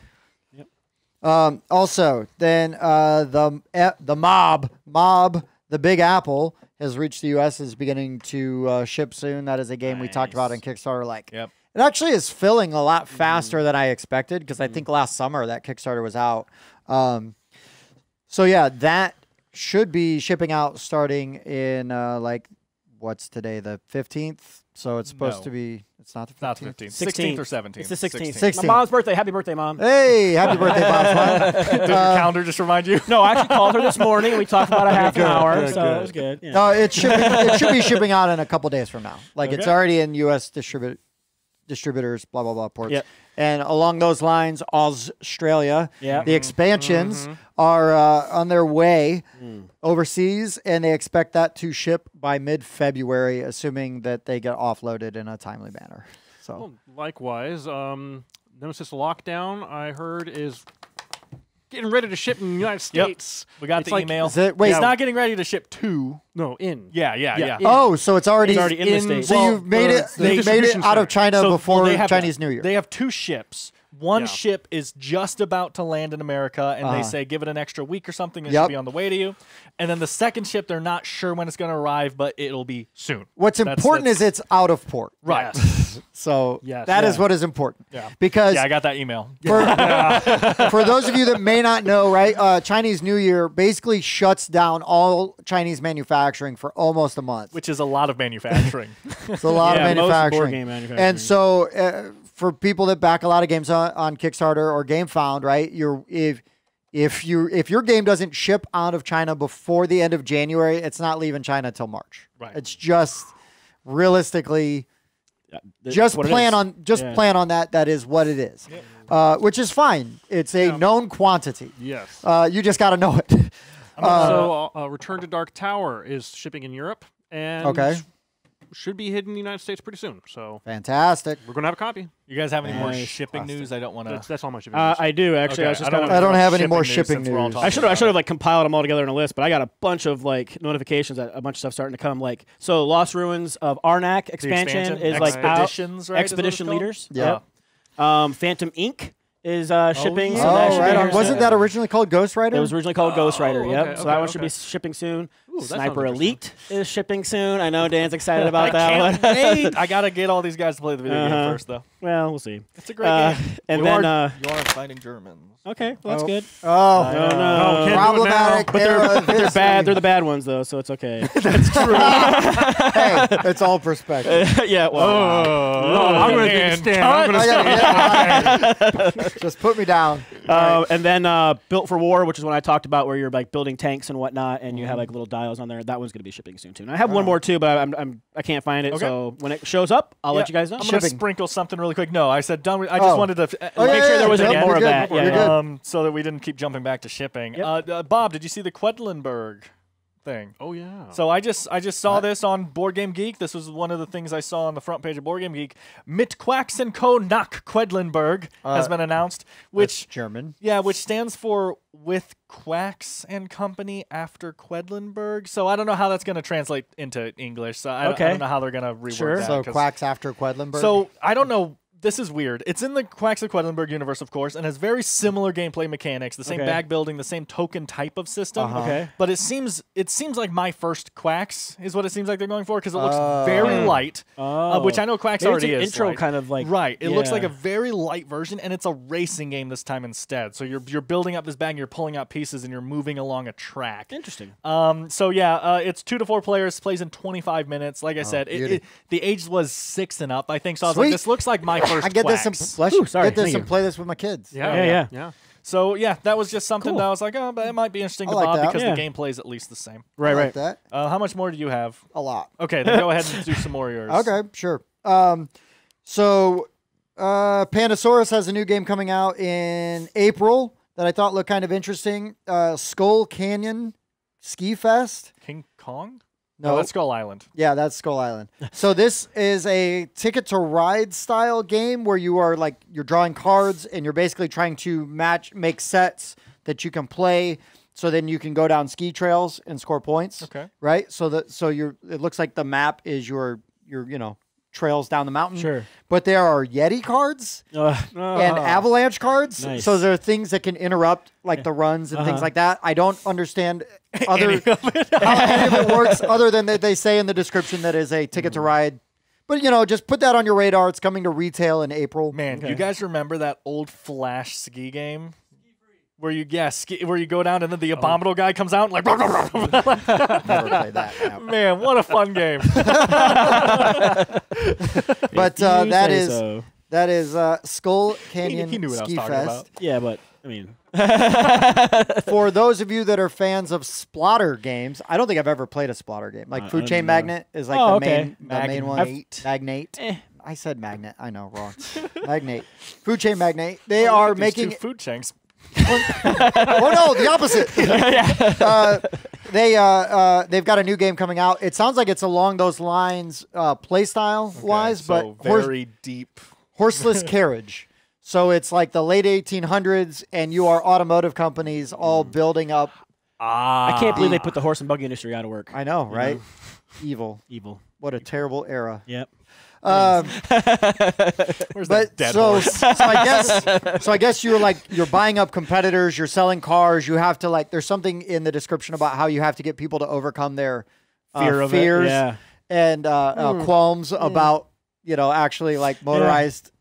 Also, then the mob, the Big Apple, has reached the U.S. is beginning to ship soon. That is a game we talked about in Kickstarter. Like, it actually is filling a lot faster than I expected because I think last summer that Kickstarter was out. So yeah, that should be shipping out starting in like what's today, the 15th. So it's supposed to be. It's not the 15th. Not the 15th. 16th or 17th. It's the 16th. 16th. My mom's birthday. Happy birthday, Mom. Hey, happy birthday, Mom's mom. Did your calendar just remind you? No, I actually called her this morning, and we talked about a half an hour, so it was good. Yeah. No, it should be shipping out in a couple days from now. Like it's already in U.S. distributors, blah blah blah ports. Yep. And along those lines, AuZtralia, the expansions are on their way overseas, and they expect that to ship by mid-February, assuming that they get offloaded in a timely manner. So, well, likewise, Nemesis Lockdown, I heard, is getting ready to ship in the United States. We got the email. Wait, it's not getting ready to ship to. No, in. Yeah. Oh, so it's already in the States. So you've made it. They made it out of China before Chinese New Year. They have 2 ships. One ship is just about to land in America, and they say give it an extra week or something. It should be on the way to you. And then the second ship, they're not sure when it's going to arrive, but it'll be soon. What's important is it's out of port. Right. So that is what is important. Yeah. Because I got that email. For those of you that may not know, right, Chinese New Year basically shuts down all Chinese manufacturing for almost a month. Which is a lot of manufacturing. It's a lot of manufacturing. Board game manufacturing. And so for people that back a lot of games on Kickstarter or GameFound, right, if your game doesn't ship out of China before the end of January, it's not leaving China till March. Right. It's just realistically plan on that. That is what it is, which is fine. It's a known quantity. Yes. You just got to know it. So Return to Dark Tower is shipping in Europe, and should be hitting the United States pretty soon. So Fantastic. we're gonna have a copy. You guys have any more Nice. shipping news? I don't want to. That's all my shipping news. I do actually. Okay, I was just I don't have any more shipping news. I should have like compiled them all together in a list, but I got a bunch of like notifications that a bunch of stuff starting to come. Like Lost Ruins of Arnak expansion is like out. Expeditions, right? Expedition Leaders. Yeah. Phantom Inc. is shipping. yeah. So that Oh, should be right here on. Wasn't soon. that originally called Ghost Rider? It was originally called Ghost Rider. Yep. okay, So that one okay, should be shipping soon. Ooh, that Sniper sounds Elite is shipping soon. I know Dan's excited about that Can't one. wait. I gotta get all these guys to play the video game first, though. Well, we'll see. It's a great game. And you then are fighting Germans. okay, well, that's good. Oh, No, can't do it now. problematic. But era of they're history. bad. They're the bad ones though, so it's okay. Hey, it's all perspective. Yeah. Well. I'm gonna take a stand. I'm gonna stand. Just put me down. And then Built for War, which is one I talked about, where you're like building tanks and whatnot, and you have like little dials on there. That one's going to be shipping soon too. And I have one more too, but I can't find it. Okay. So when it shows up, I'll let you guys know. I'm gonna Shipping. sprinkle something really quick. No, I said done. I just wanted to yeah, make sure yeah, there was yeah, any you're more of good. that. You're good. So that we didn't keep jumping back to shipping. Yep. Bob, did you see the Quedlinburg thing? Oh yeah. So I just saw this on Board Game Geek. This was one of the things I saw on the front page of Board Game Geek. Mit Quacks and Co. nach Quedlinburg has been announced, which German. Yeah, which stands for with Quacks and Company after Quedlinburg. So I don't know how that's going to translate into English. So I don't know how they're going to reword Sure. that. So 'cause- Quacks after Quedlinburg. So I don't know. This is weird. It's in the Quacks of Quedlinburg universe, of course, and has very similar gameplay mechanics, the same Okay. bag building, the same token type of system. Okay. But it seems like my first Quacks is what it seems like they're going for, because it looks very light, which I know Quacks Maybe it's already an is. intro right? kind of like Right. It looks like yeah. a very light version, and it's a racing game this time instead. So you're building up this bag, and you're pulling out pieces, and you're moving along a track. Interesting. So yeah, it's 2 to 4 players, plays in 25 minutes. Like I said, beauty. the age was 6 and up, I think. So I was Sweet. like, this looks like my first I get this Quacks. and Ooh, sorry, get this thank and you. play this with my kids. Yeah. So yeah, that was just something Cool. that I was like, oh, but it might be interesting to I like Bob that. because Yeah. the gameplay is at least the same. I Right. like Right. that How much more do you have? a lot. Okay, then go ahead and do some more of yours. Okay, sure. So Pandasaurus has a new game coming out in April that I thought looked kind of interesting. Skull Canyon Ski Fest. King Kong? No, that's Skull Island. Yeah, that's Skull Island. So this is a Ticket to Ride style game where you are like you're drawing cards and you're basically trying to make sets that you can play. So then you can go down ski trails and score points. Okay. Right. It looks like the map is your trails down the mountain. Sure. But there are Yeti cards and avalanche cards. Nice. So there are things that can interrupt like the runs and things like that. I don't understand how any of it works other than that they say in the description that is a Ticket to Ride. But, just put that on your radar. It's coming to retail in April. Man, you guys remember that old Flash ski game? Where you go down and then the abominable guy comes out and like Never played that. Yeah. man, what a fun game. But You that say is so. that is Skull Canyon he knew what I was Ski talking Fest. about. Yeah, but I mean, For those of you that are fans of Splotter games, I don't think I've ever played a Splotter game. Like Food Chain Magnet is like the main one. Magnate. I said Magnet. I know, wrong. Magnate. Food Chain Magnate. They are These making two food chains. oh no, the opposite. They've got a new game coming out. It sounds like it's along those lines, play style wise, so but very deep. Horseless Carriage. So it's like the late 1800s, and you are automotive companies all building up. I can't believe they put the horse and buggy industry out of work. I know, right? Evil. What a terrible era. Yep. Where's that dead horse? So I guess you're buying up competitors, you're selling cars, you have to there's something in the description about how you have to get people to overcome their fears and qualms about actually motorized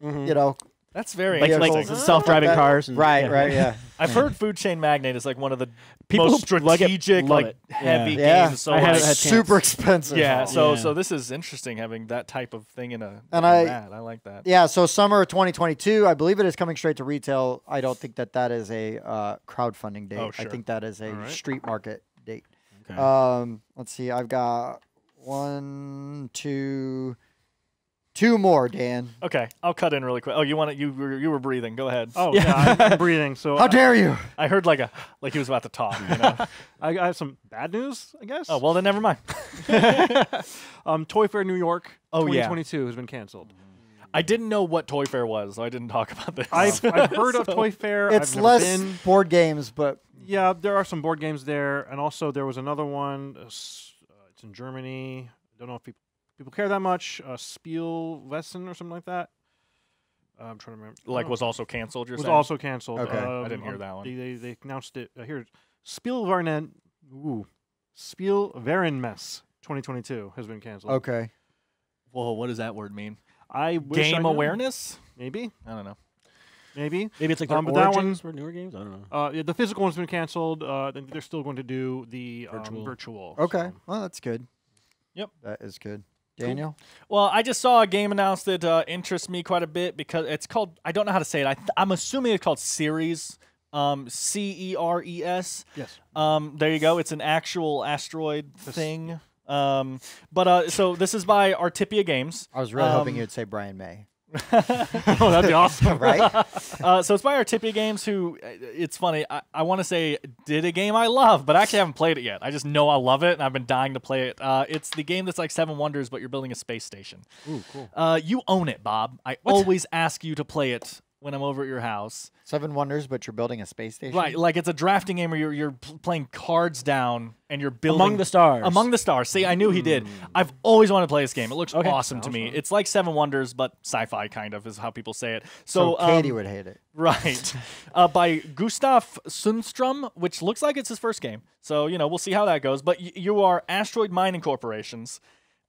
That's very like interesting. self-driving cars. And, yeah. I've heard Food Chain Magnate is like one of the People most who like it strategic, love it. heavy Yeah. games. So I haven't like, had super expensive. yeah, so Yeah. this is interesting having that type of thing in a And I like that. Yeah, so summer of 2022, I believe it is coming straight to retail. I don't think that is a crowdfunding date. Oh, sure. I think that is a street market date. Okay. Let's see. I've got 1, 2, 2 more, Dan. Okay, I'll cut in really quick. Oh, you want to? You were breathing. Go ahead. Oh yeah, I'm breathing. So How dare you? I heard like he was about to talk. You know? I have some bad news, I guess. Oh well, then never mind. Toy Fair New York 2022 yeah. has been canceled. I didn't know what Toy Fair was, so I didn't talk about this. I've heard of Toy Fair. It's I've never less been. board games, but Yeah, there are some board games there, and also there was another one. It's in Germany. I don't know if people care that much. Spielwessen or something like that. I'm trying to remember. Like was also canceled. You're was saying? also canceled. Okay. I didn't hear that one. They announced it here. Spielwarenmesse 2022 has been canceled. okay. Whoa, what does that word mean? I wish I Game knew. awareness? Maybe. I don't know. Maybe. Maybe it's like their but that origins for newer games. I don't know. Yeah, the physical one's been canceled. They're still going to do the virtual. Okay. so. Well, that's good. Yep. That is good. Daniel? Well, I just saw a game announced that interests me quite a bit because it's called, I don't know how to say it. I'm assuming it's called Ceres, Ceres. Yes. There you go. It's an actual asteroid thing. So this is by Artipia Games. I was really hoping you'd say Brian May. Oh, that'd be awesome. Right? So it's by Artipia Games, who, it's funny, I want to say did a game I love, but I actually haven't played it yet. I just know I love it, and I've been dying to play it. It's the game that's like Seven Wonders, but you're building a space station. Ooh, cool. You own it, Bob. I always ask you to play it when I'm over at your house. 7 Wonders, but you're building a space station? Right, like it's a drafting game where you're playing cards down and you're building Among the Stars. Among the Stars. See, I knew he did. I've always wanted to play this game. It looks awesome to me. fun. It's like Seven Wonders, but sci-fi kind of is how people say it. So Katie would hate it. right, by Gustav Sundström, which looks like it's his first game. So we'll see how that goes. But you are asteroid mining corporations.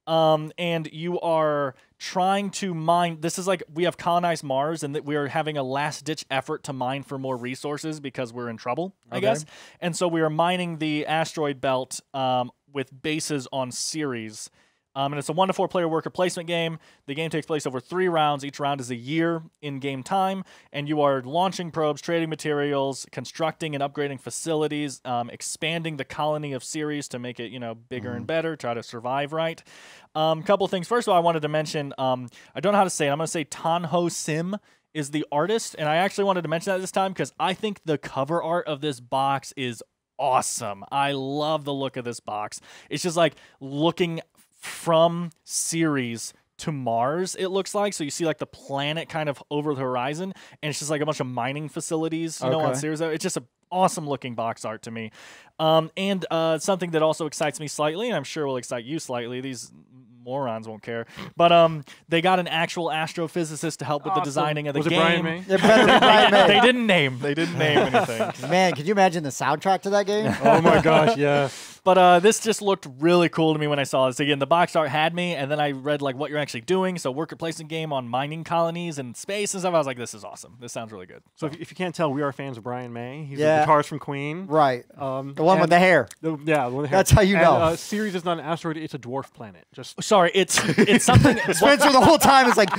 And you are trying to mine. This is like we have colonized Mars, and that we are having a last-ditch effort to mine for more resources because we're in trouble, I guess. And so we are mining the asteroid belt with bases on Ceres. And it's a 1 to 4 player worker placement game. The game takes place over 3 rounds. Each round is a year in game time, and you are launching probes, trading materials, constructing and upgrading facilities, expanding the colony of Ceres to make it bigger and better. Try to survive right. Couple of things. First of all, I wanted to mention. I don't know how to say it. I'm going to say Tanho Sim is the artist, and I actually wanted to mention that this time because I think the cover art of this box is awesome. I love the look of this box. It's just like looking from Ceres to Mars, it looks like. So you see like the planet kind of over the horizon, and it's just like a bunch of mining facilities, on Ceres. It's just an awesome looking box art to me. And something that also excites me slightly, and I'm sure will excite you slightly. These morons won't care, but they got an actual astrophysicist to help with the designing of the Was game. it Brian May? It better be Brian May. They didn't name anything. Man, could you imagine the soundtrack to that game? Oh my gosh, yeah. But this just looked really cool to me when I saw this. Again, the box art had me, and then I read like what you're actually doing. So worker placement game on mining colonies and space and stuff. I was like, this is awesome. This sounds really good. So if you can't tell, we are fans of Brian May. He's Yeah. the guitarist from Queen. Right. The one with and the hair. the one with the hair. That's how you know. And, Ceres is not an asteroid; it's a dwarf planet. Just Sorry, it's something. Spencer the whole time is like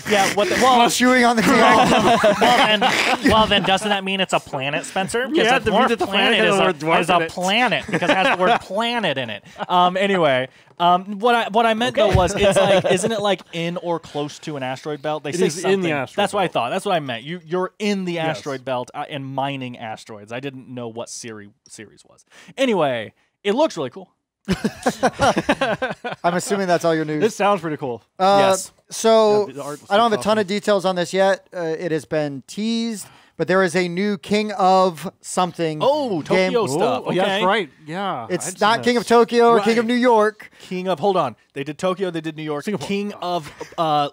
Yeah. What the, well, chewing on the ground. well, then doesn't that mean it's a planet, Spencer? Because Yeah, a the means dwarf it's a planet planet is has the word dwarf is in a it. planet because it has the word planet in it. Anyway, what I meant though was it's like, isn't it like in or close to an asteroid belt? They It say is in something. the asteroid That's what I belt. thought. That's what I meant. You're in the asteroid belt and mining asteroids. I didn't know what Ceres was. Anyway, it looks really cool. I'm assuming that's all your news. this sounds pretty cool. Yes. So Yeah, the art was I don't have a awesome. ton of details on this yet. It has been teased, but there is a new King of something. Oh, game. Tokyo stuff. Oh, yeah, Okay. that's right. Yeah, It's I'd not seen King this. of Tokyo or Right. King of New York. King of, hold on. They did Tokyo, they did New York. Singapore. King of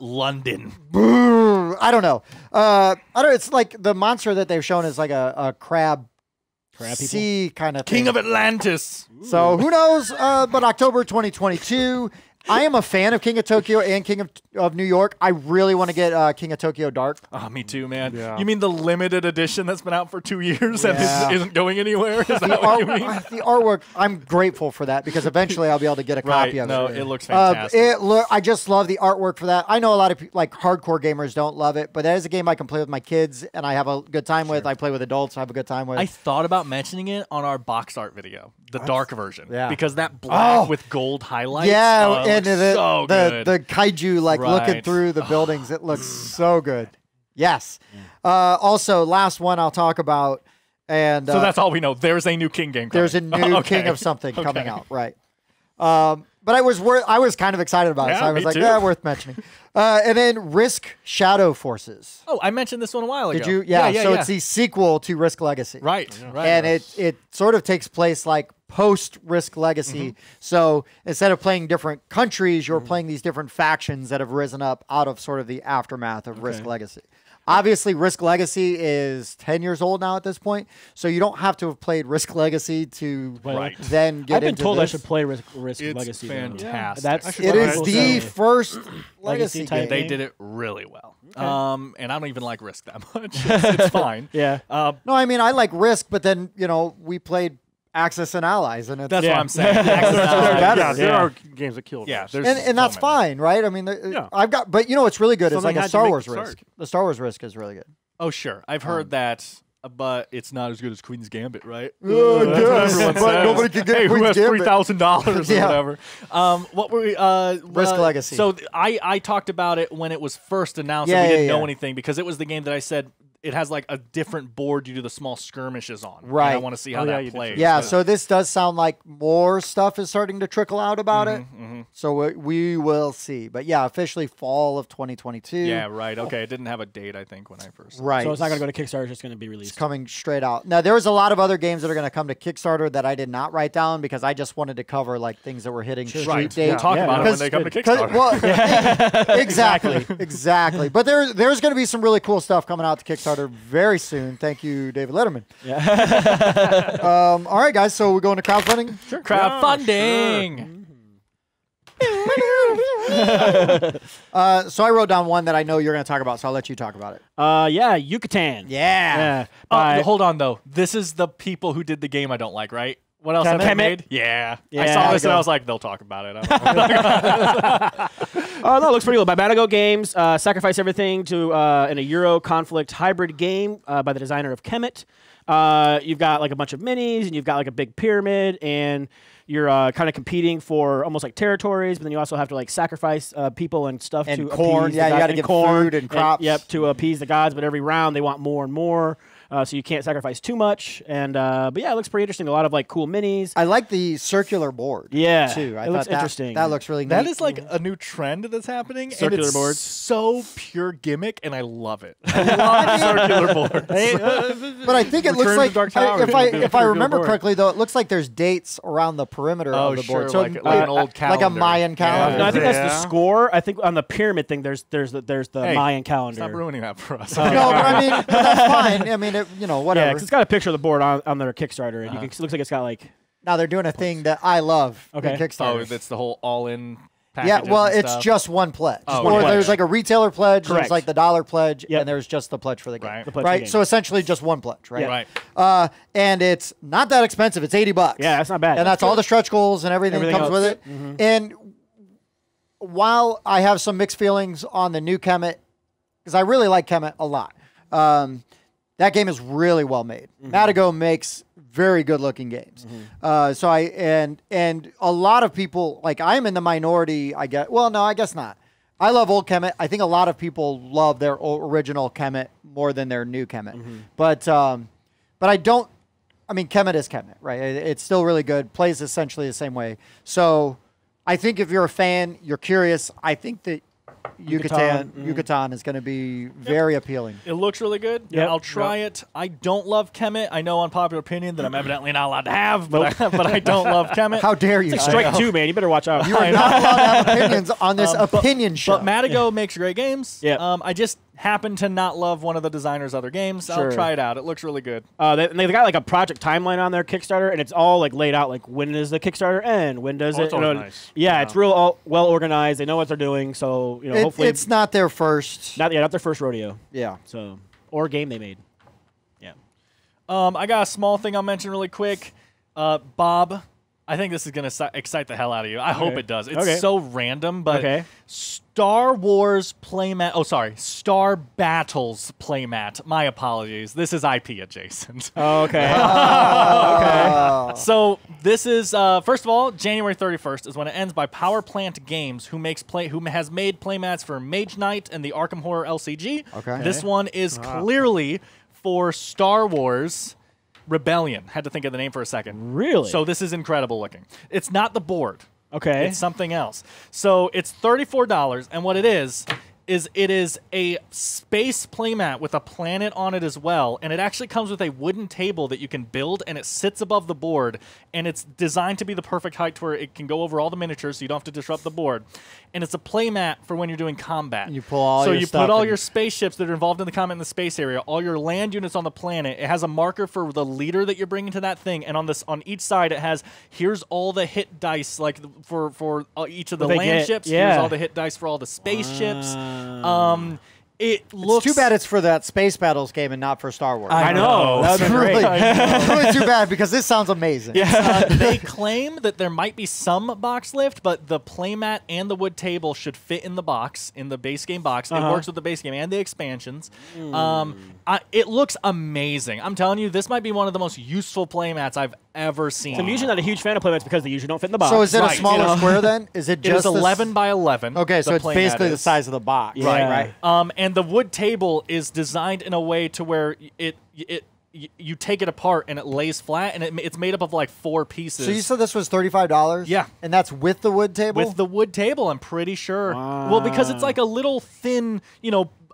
London. Brr, I don't know. I don't. It's like the monster that they've shown is like a crab sea kind of thing. King of Atlantis. So who knows? But October 2022. I am a fan of King of Tokyo and King of New York. I really want to get King of Tokyo Dark. Oh, me too, man. Yeah. You mean the limited edition that's been out for 2 years Yeah. and isn't going anywhere? Is that what you mean? The artwork, I'm grateful for that because eventually I'll be able to get a copy of it. No, it looks fantastic. I just love the artwork for that. I know a lot of like hardcore gamers don't love it, but that is a game I can play with my kids and I have a good time with. I play with adults, I have a good time with. I thought about mentioning it on our box art video. the dark version. Yeah. Because that black with gold highlights. Yeah, and so good. the kaiju looking through the buildings, it looks so good. Yes. Also, last one I'll talk about, and so that's all we know. There's a new King game coming. There's a new King of something coming out, right? But I was kind of excited about it, so I was like, yeah, worth mentioning. And then Risk Shadow Forces. Oh, I mentioned this one a while ago. Did you? Yeah. So it's the sequel to Risk Legacy. Right. Right. And it sort of takes place like post Risk Legacy. So instead of playing different countries, you're playing these different factions that have risen up out of sort of the aftermath of Risk Legacy. Obviously, Risk Legacy is 10 years old now at this point, so you don't have to have played Risk Legacy to then get into this. I've been told I should play Risk Legacy. It's fantastic. It is the first Legacy game. They did it really well. And I don't even like Risk that much. It's fine. Yeah. No, I mean, I like Risk, but then, we played Axis and Allies, and that's what I'm saying. There are games that kill. Yeah, and that's fine, right? I mean, I've got, but what's really good is like a Star Wars Risk. The Star Wars Risk is really good. Oh, sure, I've heard that, but it's not as good as Queen's Gambit, right? Yes, but nobody can get Queen's Gambit. $3,000 or whatever. What were we? Risk Legacy. So I talked about it when it was first announced, and we didn't know anything because it was the game that I said. It has like a different board you do the small skirmishes on. Right. And I want to see how that plays. Yeah, so this does sound like more stuff is starting to trickle out about it. So we will see. But yeah, officially fall of 2022. Yeah, right. Okay, it didn't have a date, I think, when I first. Right. So it's not going to go to Kickstarter, it's just going to be released. It's coming straight out. Now, there's a lot of other games that are going to come to Kickstarter that I did not write down because I just wanted to cover like things that were hitting street date. We'll talk about it when they come to Kickstarter. Well, exactly. But there's going to be some really cool stuff coming out to Kickstarter very soon. Thank you, David Letterman. Yeah. All right, guys. So we're going to crowdfunding. Sure. Crowdfunding. So I wrote down one that I know you're going to talk about, so I'll let you talk about it. Yeah, Yucatan. Yeah. Hold on though. This is the people who did the game I don't like, right? What else have they made? Yeah. I saw this and I was like, they'll talk about it. Oh, no, it looks pretty cool. By Madigo Games, sacrifice everything to in a Euro conflict hybrid game by the designer of Kemet. You've got like a bunch of minis, and you've got like a big pyramid, and you're kind of competing for almost like territories, but then you also have to like sacrifice people and stuff and to corn. appease Yeah, the you got to and get corn, food and crops. Yep, to appease the gods. But every round they want more and more. So you can't sacrifice too much, and but yeah, it looks pretty interesting. A lot of like cool minis. I like the circular board. Yeah, too. It looks interesting. That looks really neat. That is like a new trend that's happening. Circular and it's boards. So pure gimmick, and I love it. I love circular boards. But I think it looks like if I remember board. correctly, though, it looks like there's dates around the perimeter of the board. So like an old calendar, like a Mayan calendar. No, I think that's the score. I think on the pyramid thing, there's the Mayan calendar. Stop ruining that for us. No, but I mean that's fine. I mean, whatever. Yeah, 'cause it's got a picture of the board on their Kickstarter, and it looks like it's got like. Now they're doing a thing that I love in Kickstarter. Oh, that's the whole all-in. Yeah, well, it's just one pledge. Or there's like a retailer pledge, there's like the dollar pledge, and there's just the pledge for the game. Right. The pledge for the game. So essentially just one pledge, right? Yeah. Right. And it's not that expensive. It's $80. Yeah, that's not bad. And that's all the stretch goals and everything comes else. with it. And while I have some mixed feelings on the new Kemet, because I really like Kemet a lot, that game is really well made. Madigo makes very good looking games. So and a lot of people, like I'm in the minority, I guess. Well, no, I guess not. I love old Kemet. I think a lot of people love their original Kemet more than their new Kemet. But I don't, I mean, Kemet is Kemet, right? It's still really good, plays essentially the same way. So I think if you're a fan, you're curious, I think that Yucatan is going to be very appealing. It looks really good. Yep. I'll try it. I don't love Kemet. I know unpopular opinion that I'm evidently not allowed to have, but I don't love Kemet. How dare you? It's like strike two, man. You better watch out. You are not allowed to have opinions on this opinion show. But Madigo makes great games. Yeah. I just happen to not love one of the designer's other games. Sure. I'll try it out. It looks really good. They got like a project timeline on their Kickstarter, and it's all like laid out. Like when does the Kickstarter end? When does it? Nice. Yeah, it's real well organized. They know what they're doing. So hopefully it's not their first. Not their first rodeo. Yeah. So or game they made. Yeah. I got a small thing I'll mention really quick. Bob I think this is going to excite the hell out of you. I hope it does. It's so random, but Star Wars playmat. Oh, sorry. Star Battles playmat. My apologies. This is IP adjacent. Okay. So this is, first of all, January 31st is when it ends by Power Plant Games, who has made playmats for Mage Knight and the Arkham Horror LCG. Okay. This one is clearly for Star Wars Rebellion. Had to think of the name for a second. Really? So this is incredible looking. It's not the board. Okay. It's something else. So it's $34, and what it is it is a space playmat with a planet on it as well, and it actually comes with a wooden table that you can build, and it sits above the board, and it's designed to be the perfect height to where it can go over all the miniatures so you don't have to disrupt the board. And it's a playmat for when you're doing combat. You pull all so your you stuff put all and- your spaceships that are involved in the combat in the space area, all your land units on the planet. It has a marker for the leader that you're bringing to that thing, and on each side it has here's all the hit dice like for each of the land ships. Here's all the hit dice for all the spaceships. It looks It's too bad it's for that Space Battles game and not for Star Wars. I know. That would be really, great. it's really too bad because this sounds amazing. They claim that there might be some box lift, but the playmat and the wood table should fit in the box, in the base game box. It works with the base game and the expansions. It looks amazing. I'm telling you, this might be one of the most useful playmats I've ever seen. So I'm usually not a huge fan of playmats because they usually don't fit in the box. So is it a Right, smaller square then? Is it It just is 11 by 11. Okay, so the it's playmat basically the is. size of the box. Yeah. Right. And the wood table is designed in a way to where you take it apart and it lays flat, and it's made up of like 4 pieces. So you said this was $35? Yeah. And that's with the wood table? With the wood table, I'm pretty sure. Well, because it's like a little thin,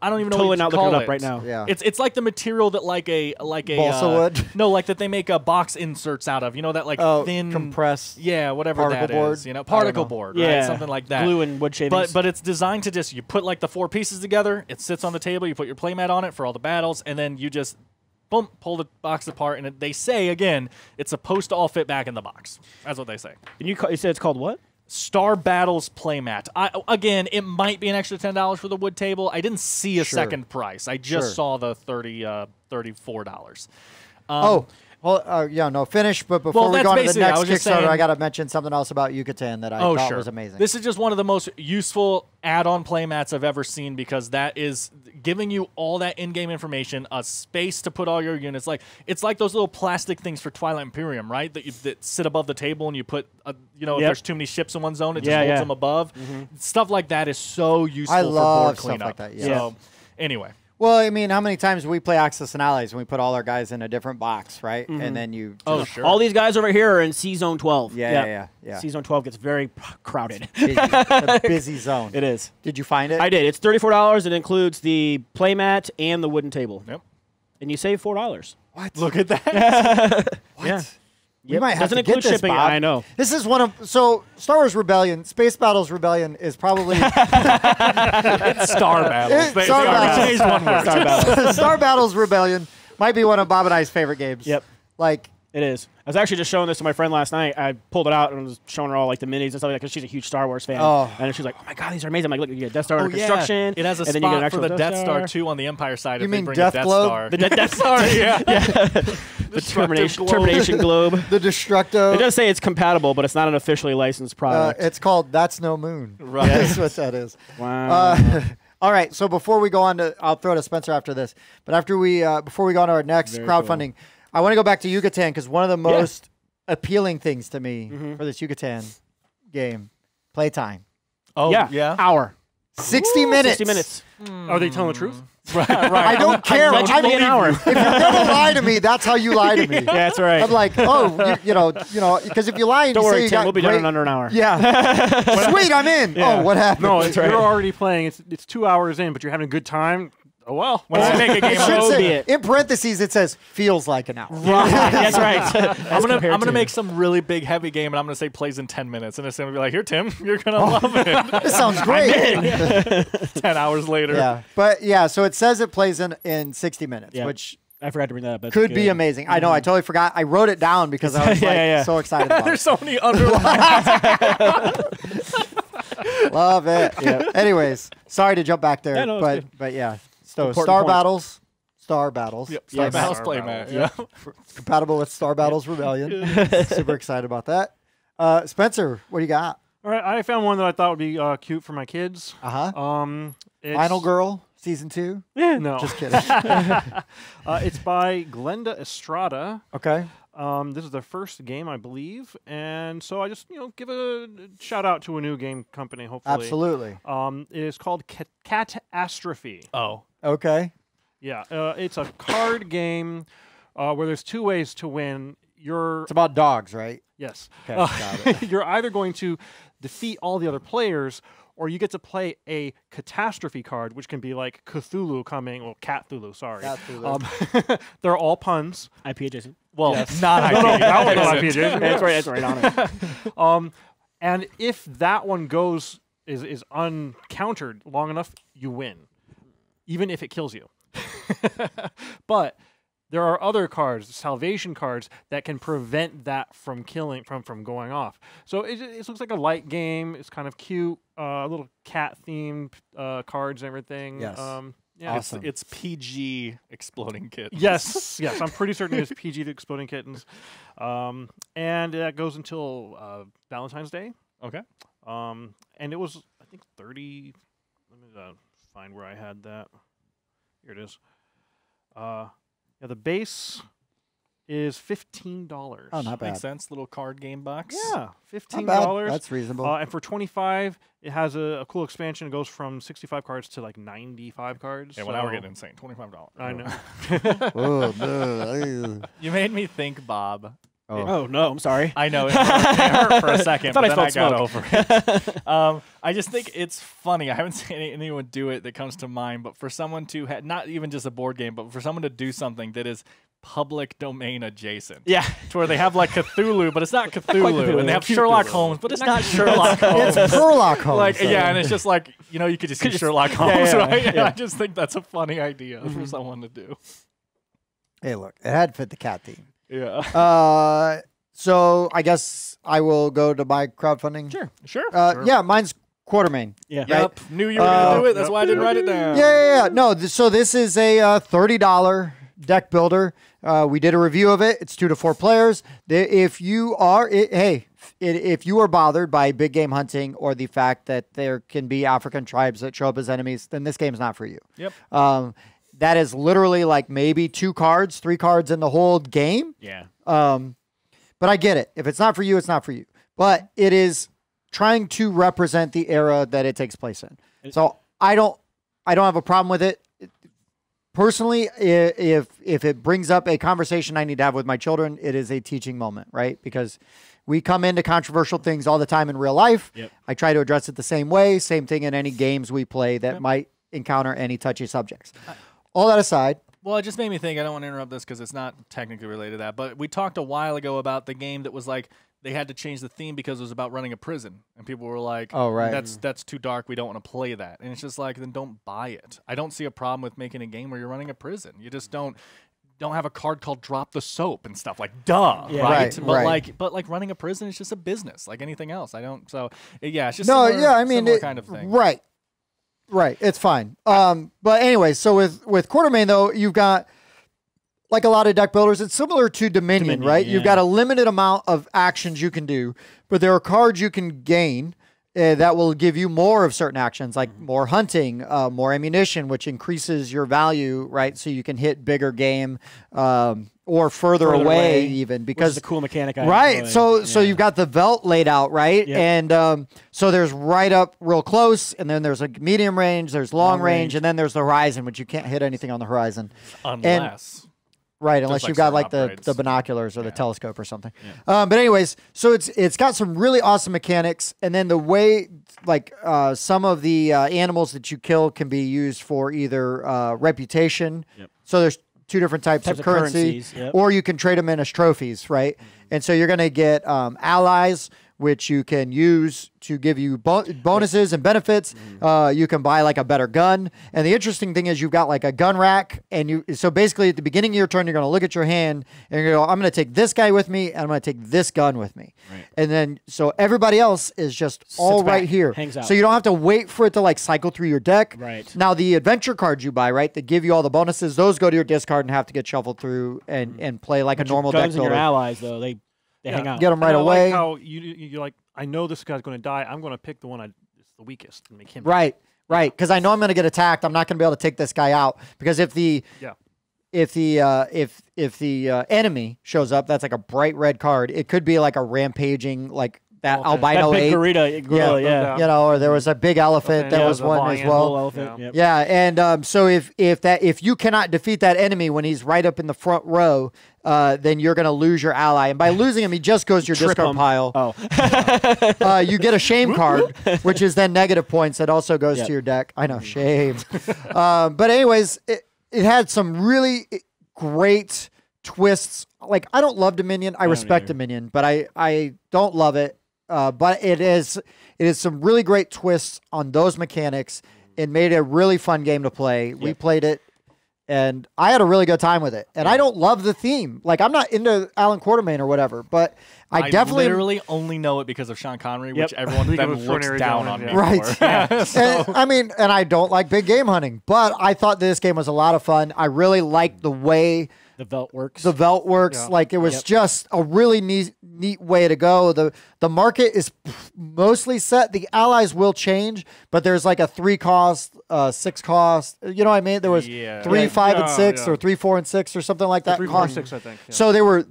I don't even know Totally what you not call looking it it up right now. Yeah. It's like the material that like a Balsa wood? No, like that they make box inserts out of. That like thin compressed whatever particle that board? is. I don't Particle know. board, Yeah. right? Something like that. Glue and wood shavings. But it's designed to just you put like the 4 pieces together. It sits on the table. You put your playmat on it for all the battles, and then you just boom pull the box apart. And they say again, it's supposed to all fit back in the box. That's what they say. And you said it's called what? Star Battles playmat. Again, it might be an extra $10 for the wood table. I didn't see a second price. I just saw the $34. Finish. But before we that's go on to the basically- I next was just Kickstarter, saying- I got to mention something else about Yucatan that I thought was amazing. This is just one of the most useful add-on playmats I've ever seen because that is giving you all that in-game information, a space to put all your units. It's like those little plastic things for Twilight Imperium, right? That sit above the table and you put, if there's too many ships in one zone, it just holds them above. Stuff like that is so useful I for love board stuff cleanup. like that, yeah. So, anyway. Well, I mean, how many times do we play Axis and Allies and we put all our guys in a different box, right? And then you... Sure. All these guys over here are in C-Zone 12. Yeah. C-Zone 12 gets very crowded. Busy. It's a busy zone. It is. Did you find it? I did. It's $34. It includes the playmat and the wooden table. Yep. And you save $4. What? Look at that. What? Yeah. We might have Doesn't to include get this, shipping. Bob. I know. This is one of... So, Star Wars Rebellion, Space Battles Rebellion is probably... It's Star Battles. They Star Battles. changed one word. Star Battles. Star Battles Rebellion might be one of Bob and I's favorite games. Yep. Like... It is. I was actually just showing this to my friend last night. I pulled it out and was showing her all like the minis and stuff like that because she's a huge Star Wars fan. Oh. And she's like, "Oh my god, these are amazing!" I'm like, "Look, you get Death Star under construction. It has a and then you get an spot for actual the Death Star too on the Empire side. You if they mean bring Death the Death Globe? Star. The Death Star, yeah. The termination globe. The Destructo. It does say it's compatible, but it's not an officially licensed product. It's called That's No Moon. Right. That's what that is. Wow. All right. So before we go on to... I'll throw it to Spencer after this. But before we go on to our next Very crowdfunding, I want to go back to Yucatan because one of the most appealing things to me for this Yucatan game, playtime. Oh, yeah. Hour. 60 minutes. 60 minutes. Are they telling the truth? Right. I don't care. Allegedly an hour. If you're gonna lie to me, that's how you lie to me. Yeah, that's right. I'm like, because if you lie and Don't you say worry, you Tim. got We'll be great, done in under an hour. Yeah. Sweet, I'm in. Yeah. Oh, what happened? No, That's right. you're already playing. It's 2 hours in, but you're having a good time. Oh well. When I make a It game, should So be say, it. in parentheses, it says feels like an hour. That's right. I'm gonna make some really big heavy game, and I'm gonna say plays in 10 minutes, and it's gonna be like, here, Tim, you're gonna love it. This sounds great. 10 hours later. Yeah, but yeah, so it says it plays in 60 minutes, Yeah. which I forgot to bring that up. That's could be good. amazing. I know, I totally forgot. I wrote it down because I was so excited about There's it. so many underlines. Love it. Yeah. Anyways, sorry to jump back there, Yeah, no, it's but yeah. So Important Star point. Battles. Yep. Star Yes. Battles Star playmat. Battles. Yeah. Compatible with Star Battles Rebellion. Super excited about that. Spencer, what do you got? All right, I found one that I thought would be cute for my kids. Final Girl Season 2? Yeah, no. Just kidding. It's by Glenda Estrada. Okay. This is their first game, I believe, and so I just give a shout out to a new game company. Hopefully, Absolutely. It is called Cat-Astrophe. Oh, Okay. Yeah, it's a card game where there's two ways to win. It's about dogs, right? Yes. Okay, got it. You're either going to defeat all the other players, or you get to play a catastrophe card, which can be like Cthulhu coming, well, Cat-Thulu, sorry. Cat-Thulu. They're all puns. IP adjacent. Well, not no, IP. that one's not IP adjacent. That's right on it. And if that one is uncountered long enough, you win, even if it kills you. But there are other cards, salvation cards, that can prevent that from from going off. So it looks like a light game. It's kind of cute, little cat themed cards and everything. Yes. Yeah. Awesome. It's PG exploding kittens. Yes, yes. I'm pretty certain it's PG to Exploding Kittens. And that goes until Valentine's Day. Okay. And it was, I think, 30. Let me find where I had that. Here it is. Yeah, the base is $15. Oh, not bad. Makes sense. Little card game box. Yeah, $15. Not bad. That's reasonable. And for $25, it has a cool expansion. It goes from 65 cards to like 95 cards. Yeah, well, now we're getting insane. $25. I know. Oh, no. You made me think, Bob. Oh no, I'm sorry. I know it hurt for a second, but then I got over it. I just think it's funny. I haven't seen anyone do it that comes to mind, but for someone to not even just a board game, but for someone to do something that is public domain adjacent. Yeah. To where they have like Cthulhu, but it's not Cthulhu. Cthulhu. And they have Sherlock Holmes, but it's not Sherlock Holmes. It's Sherlock Holmes. Like, so. yeah, and it's just like, you could just see Sherlock Holmes, yeah, right? yeah. I just think that's a funny idea for someone to do. Hey, look, it had to fit the cat theme. Yeah. So I guess I will go to my crowdfunding. Sure. Yeah, mine's Quatermain. Yeah. Yep. Knew you were going to do it. That's why I didn't write it down. Yeah. No, so this is a $30 deck builder. We did a review of it. It's 2 to 4 players. If you are, if you are bothered by big game hunting or the fact that there can be African tribes that show up as enemies, then this game's not for you. Yep. That is literally like maybe 2 cards, 3 cards in the whole game. Yeah. But I get it. If it's not for you, it's not for you. But it is trying to represent the era that it takes place in. So I don't have a problem with it. Personally, if it brings up a conversation I need to have with my children, it is a teaching moment, right? Because we come into controversial things all the time in real life. Yep. I try to address it the same way. Same thing in any games we play that might encounter any touchy subjects. All that aside. Well, it just made me think, I don't want to interrupt this because it's not technically related to that, but we talked a while ago about the game that was like, they had to change the theme because it was about running a prison. And people were like, oh, right. That's too dark. We don't want to play that. And it's just like, then don't buy it. I don't see a problem with making a game where you're running a prison. You just don't have a card called Drop the Soap and stuff. Like, duh, Yeah. right? Right, But like running a prison is just a business like anything else. Yeah, it's just similar kind of thing. Right. It's fine. But anyway, so with Quatermain, though, you've got, like a lot of deck builders, it's similar to Dominion, right? yeah. You've got a limited amount of actions you can do, but there are cards you can gain that will give you more of certain actions, like more hunting, more ammunition, which increases your value, right? So you can hit bigger game or further away even, because it's a cool mechanic. Right. So you've got the Velt laid out, right? Yep. And so there's right up real close, and then there's like medium range, there's long range, and then there's the horizon, which you can't hit anything on the horizon. Unless. Right, unless like you've got certain like upgrades. the binoculars or the telescope or something. Yeah. But anyways, so it's got some really awesome mechanics, and then the way like some of the animals that you kill can be used for either reputation. Yep. So there's 2 different types of currency, yep. or you can trade them in as trophies, right? And so you're going to get allies, which you can use to give you bonuses and benefits. You can buy like a better gun. And the interesting thing is you've got like a gun rack. And so basically at the beginning of your turn, you're going to look at your hand and you're going to go, I'm going to take this guy with me, and I'm going to take this gun with me. Right. And then, so everybody else is just all right back, here. hangs out. So you don't have to wait for it to like cycle through your deck. Right. Now the adventure cards you buy, right, that give you all the bonuses, those go to your discard and have to get shuffled through and play like a normal deck guns and builder. your allies, though, they they hang out. Get them right I away. like how you're like, I know this guy's going to die. I'm going to pick the one that's the weakest and make him. Right. Because I know I'm going to get attacked. I'm not going to be able to take this guy out because if the enemy shows up, that's like a bright red card. It could be like a rampaging like that albino that big ape. gorilla, You know, or there was a big elephant that was one as well. Elephant. Yeah, and so if you cannot defeat that enemy when he's right up in the front row, then you're going to lose your ally. And by losing him, he just goes to your discard pile. Oh. You get a shame card, which is then negative points that also goes to your deck. I know, shame. But anyways, it had some really great twists. Like, I don't love Dominion. I respect Dominion, but I don't love it. But it is some really great twists on those mechanics. It made it a really fun game to play. Yep. We played it, and I had a really good time with it. And I don't love the theme. Like, I'm not into Alan Quatermain or whatever, but I definitely literally only know it because of Sean Connery, which everyone then looks down on me right. for. Yeah, so. And I don't like big game hunting, but I thought this game was a lot of fun. I really liked the way the Velt works. Yeah. Like, it was just a really neat way to go. The market is mostly set. The allies will change, but there's like a 3 cost, 6 cost. You know what I mean? There was 3, 5, and 6, or 3, 4, and 6, or something like that. 3, 4, and 6, I think. Yeah.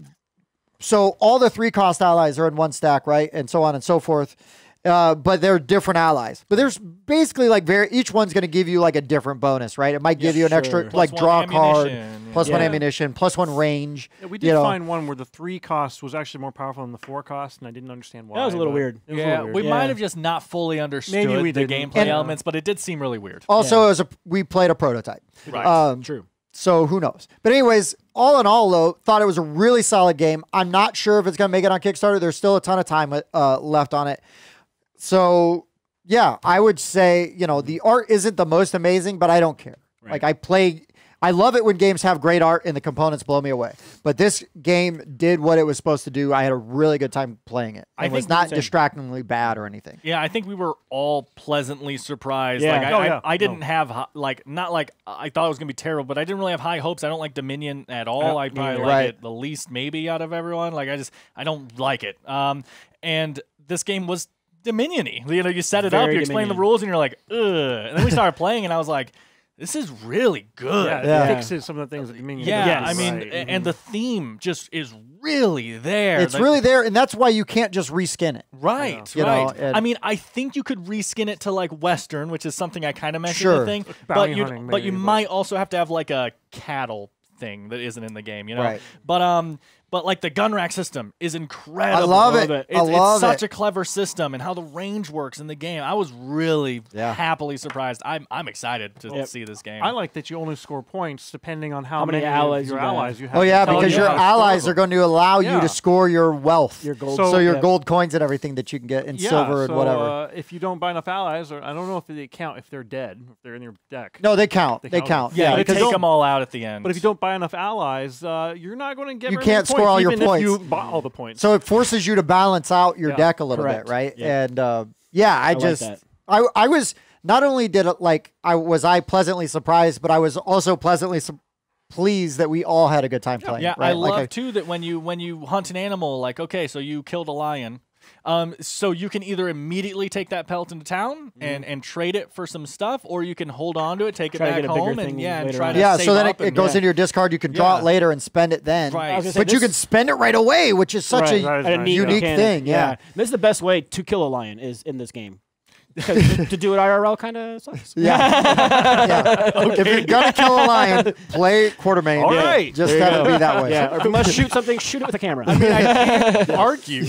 So all the 3 cost allies are in one stack, right? And so on and so forth. But they're different allies. But there's basically like each one's going to give you like a different bonus, right? It might give you an extra like draw card, plus 1 ammunition, plus 1 range. Yeah, we did find one where the 3 cost was actually more powerful than the 4 cost, and I didn't understand why. That was a little weird. We might have just not fully understood the gameplay elements, but it did seem really weird. Also, we played a prototype. Right. True. So who knows? But anyways, all in all, though, thought it was a really solid game. I'm not sure if it's going to make it on Kickstarter. There's still a ton of time left on it. So, yeah, I would say, the art isn't the most amazing, but I don't care. Right. Like, I love it when games have great art and the components blow me away. But this game did what it was supposed to do. I had a really good time playing it. It was not distractingly bad or anything. Yeah, I think we were all pleasantly surprised. Yeah. Like, I didn't have, not like I thought it was going to be terrible, but I didn't really have high hopes. I don't like Dominion at all. I probably like it the least maybe out of everyone. Like, I don't like it. And this game was Dominion-y. You set it up, you explain the rules, and you're like, ugh. And then we started playing, and I was like, this is really good. Yeah, it fixes some of the things that Dominion and the theme just is really there. It's really there, and that's why you can't just reskin it. Right, I mean, I think you could reskin it to, like, Western, which is something I kind of mentioned in the thing, but you might also have to have, like, a cattle thing that isn't in the game, Right. But like the gun rack system is incredible. I love it. It's such a clever system, and how the range works in the game. I was really happily surprised. I'm excited to see this game. I like that you only score points depending on how many allies you have. Oh yeah, because your allies are going to allow you to score your wealth, your gold, so your gold coins and everything that you can get in silver and whatever. If you don't buy enough allies, or I don't know if they count if they're dead, if they're in your deck. No, they count. They count. Yeah, you take them all out at the end. But if you don't buy enough allies, you're not going to get. You can't score all your points. If you buy all the points. So it forces you to balance out your deck a little bit, right? Yeah. And I was not only did it like I pleasantly surprised, but I was also pleasantly pleased that we all had a good time playing. Yeah, right? I love too that when you hunt an animal, like, okay, so you killed a lion. So you can either immediately take that pelt into town and trade it for some stuff, or you can hold on to it, take it back home, and try to save so then up it goes into your discard. You can draw it later and spend it then. Right. But you can spend it right away, which is such a unique thing. Yeah. This is the best way to kill a lion is in this game. Because to do it IRL kind of sucks. Yeah. Okay. If you're gonna kill a lion, play Quatermain. All right. Just have it be that way. Yeah. Or if you must shoot something, shoot it with a camera. I mean, I can't argue.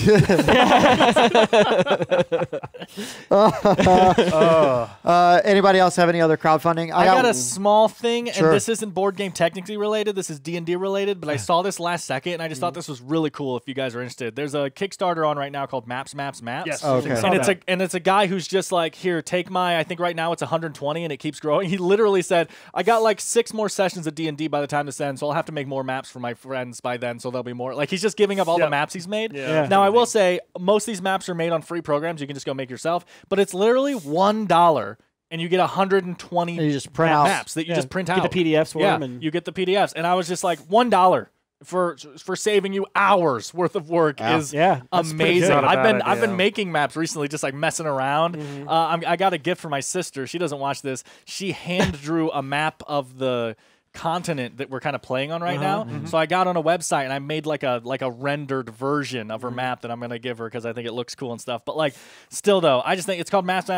Anybody else have any other crowdfunding? I got a small thing, and this isn't board game technically related. This is D&D related, but I saw this last second, and I just thought this was really cool if you guys are interested. There's a Kickstarter on right now called Maps. Yes. Okay. And it's a guy who's just like, here, take I think right now it's 120 and it keeps growing. He literally said, I got like 6 more sessions of D&D by the time this ends, so I'll have to make more maps for my friends by then, so there'll be more. Like, he's just giving up all the maps he's made. Yeah. Now, I will say, most of these maps are made on free programs. You can just go make yourself, but it's literally $1 and you get 120 you just print out maps that you just print out. Get the PDFs for them. You get the PDFs. And I was just like, $1. for saving you hours worth of work is amazing. I've been making maps recently, just like messing around. I got a gift from my sister. She doesn't watch this. She hand drew a map of the continent that we're kind of playing on right now. So I got on a website and I made like a rendered version of her map that I'm gonna give her because I think it looks cool and stuff. But like, still though, I just think it's called Maps,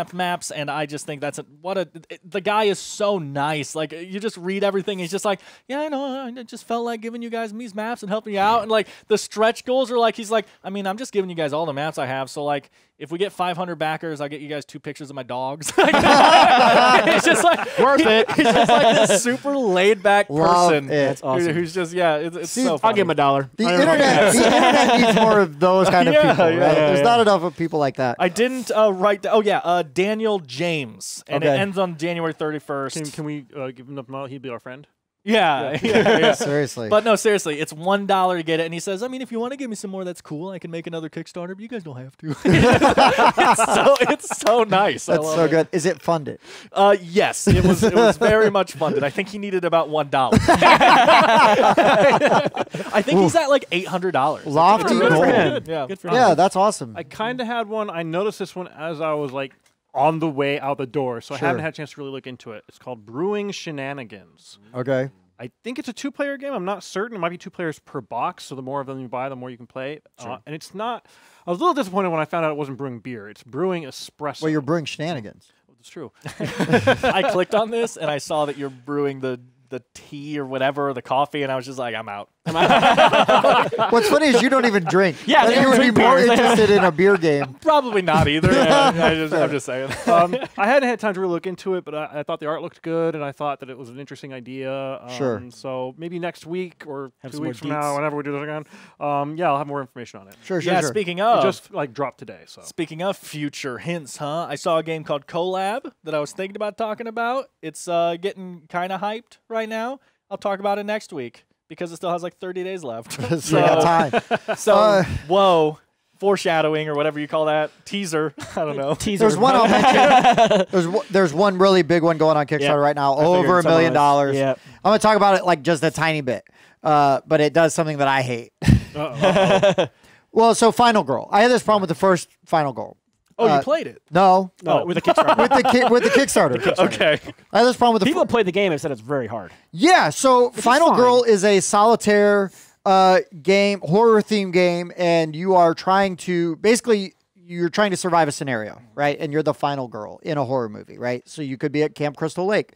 and I just think that's the guy is so nice. Like, you just read everything. He's just like, yeah, I know. I just felt like giving you guys these maps and helping you out. And like the stretch goals are like, he's like, I mean, I'm just giving you guys all the maps I have. So like, if we get 500 backers, I'll get you guys 2 pictures of my dogs. It's just like worth it. He's just like this super laid back person. That's awesome. Who's just it's so funny. I'll give him $1. The internet needs more of those kind of people. Right? There's not enough of people like that. I didn't write. Daniel James, and it ends on January 31st. Can we give him the He'd be our friend. Yeah. Seriously. But no, seriously, it's $1 to get it. And he says, I mean, if you want to give me some more, that's cool. I can make another Kickstarter, but you guys don't have to. It's so nice. That's so good. Is it funded? Yes, it was very much funded. I think he needed about $1. I think he's at like $800. Lofty goal. Yeah, good for him. Yeah, that's awesome. I kind of had one. I noticed this one as I was like on the way out the door, so I haven't had a chance to really look into it. It's called Brewing Shenanigans. Okay. I think it's a 2-player game. I'm not certain. It might be 2 players per box, so the more of them you buy, the more you can play. And it's not... I was a little disappointed when I found out it wasn't brewing beer. It's brewing espresso. Well, you're brewing shenanigans. It's true. I clicked on this, and I saw that you're brewing the tea or whatever, the coffee, and I was just like, I'm out. What's funny is you don't even drink. Yeah, you would be more interested in a beer game. Probably not either. I'm just saying. I hadn't had time to really look into it, but I thought the art looked good, and I thought that it was an interesting idea. So maybe next week or 2 weeks from now, whenever we do this again, I'll have more information on it. Sure. Speaking of, it just like dropped today. So speaking of future hints, I saw a game called Collab that I was thinking about talking about. It's getting kind of hyped right now. I'll talk about it next week because it still has like 30 days left. So, time. Whoa. Foreshadowing or whatever you call that. Teaser. I don't know. Teaser. There's one I'll mention. There's one really big one going on Kickstarter right now, over $1 million. Yep. I'm going to talk about it like just a tiny bit, but it does something that I hate. Well, so Final Girl. I had this problem with the first Final Girl. Oh, you played it? No. With the Kickstarter. with the Kickstarter. Okay. I had this problem with the people that played the game have said it's very hard. Yeah, so Final Girl is a solitaire game, horror theme game, and you are trying to you're trying to survive a scenario, right? And you're the final girl in a horror movie, right? So you could be at Camp Crystal Lake.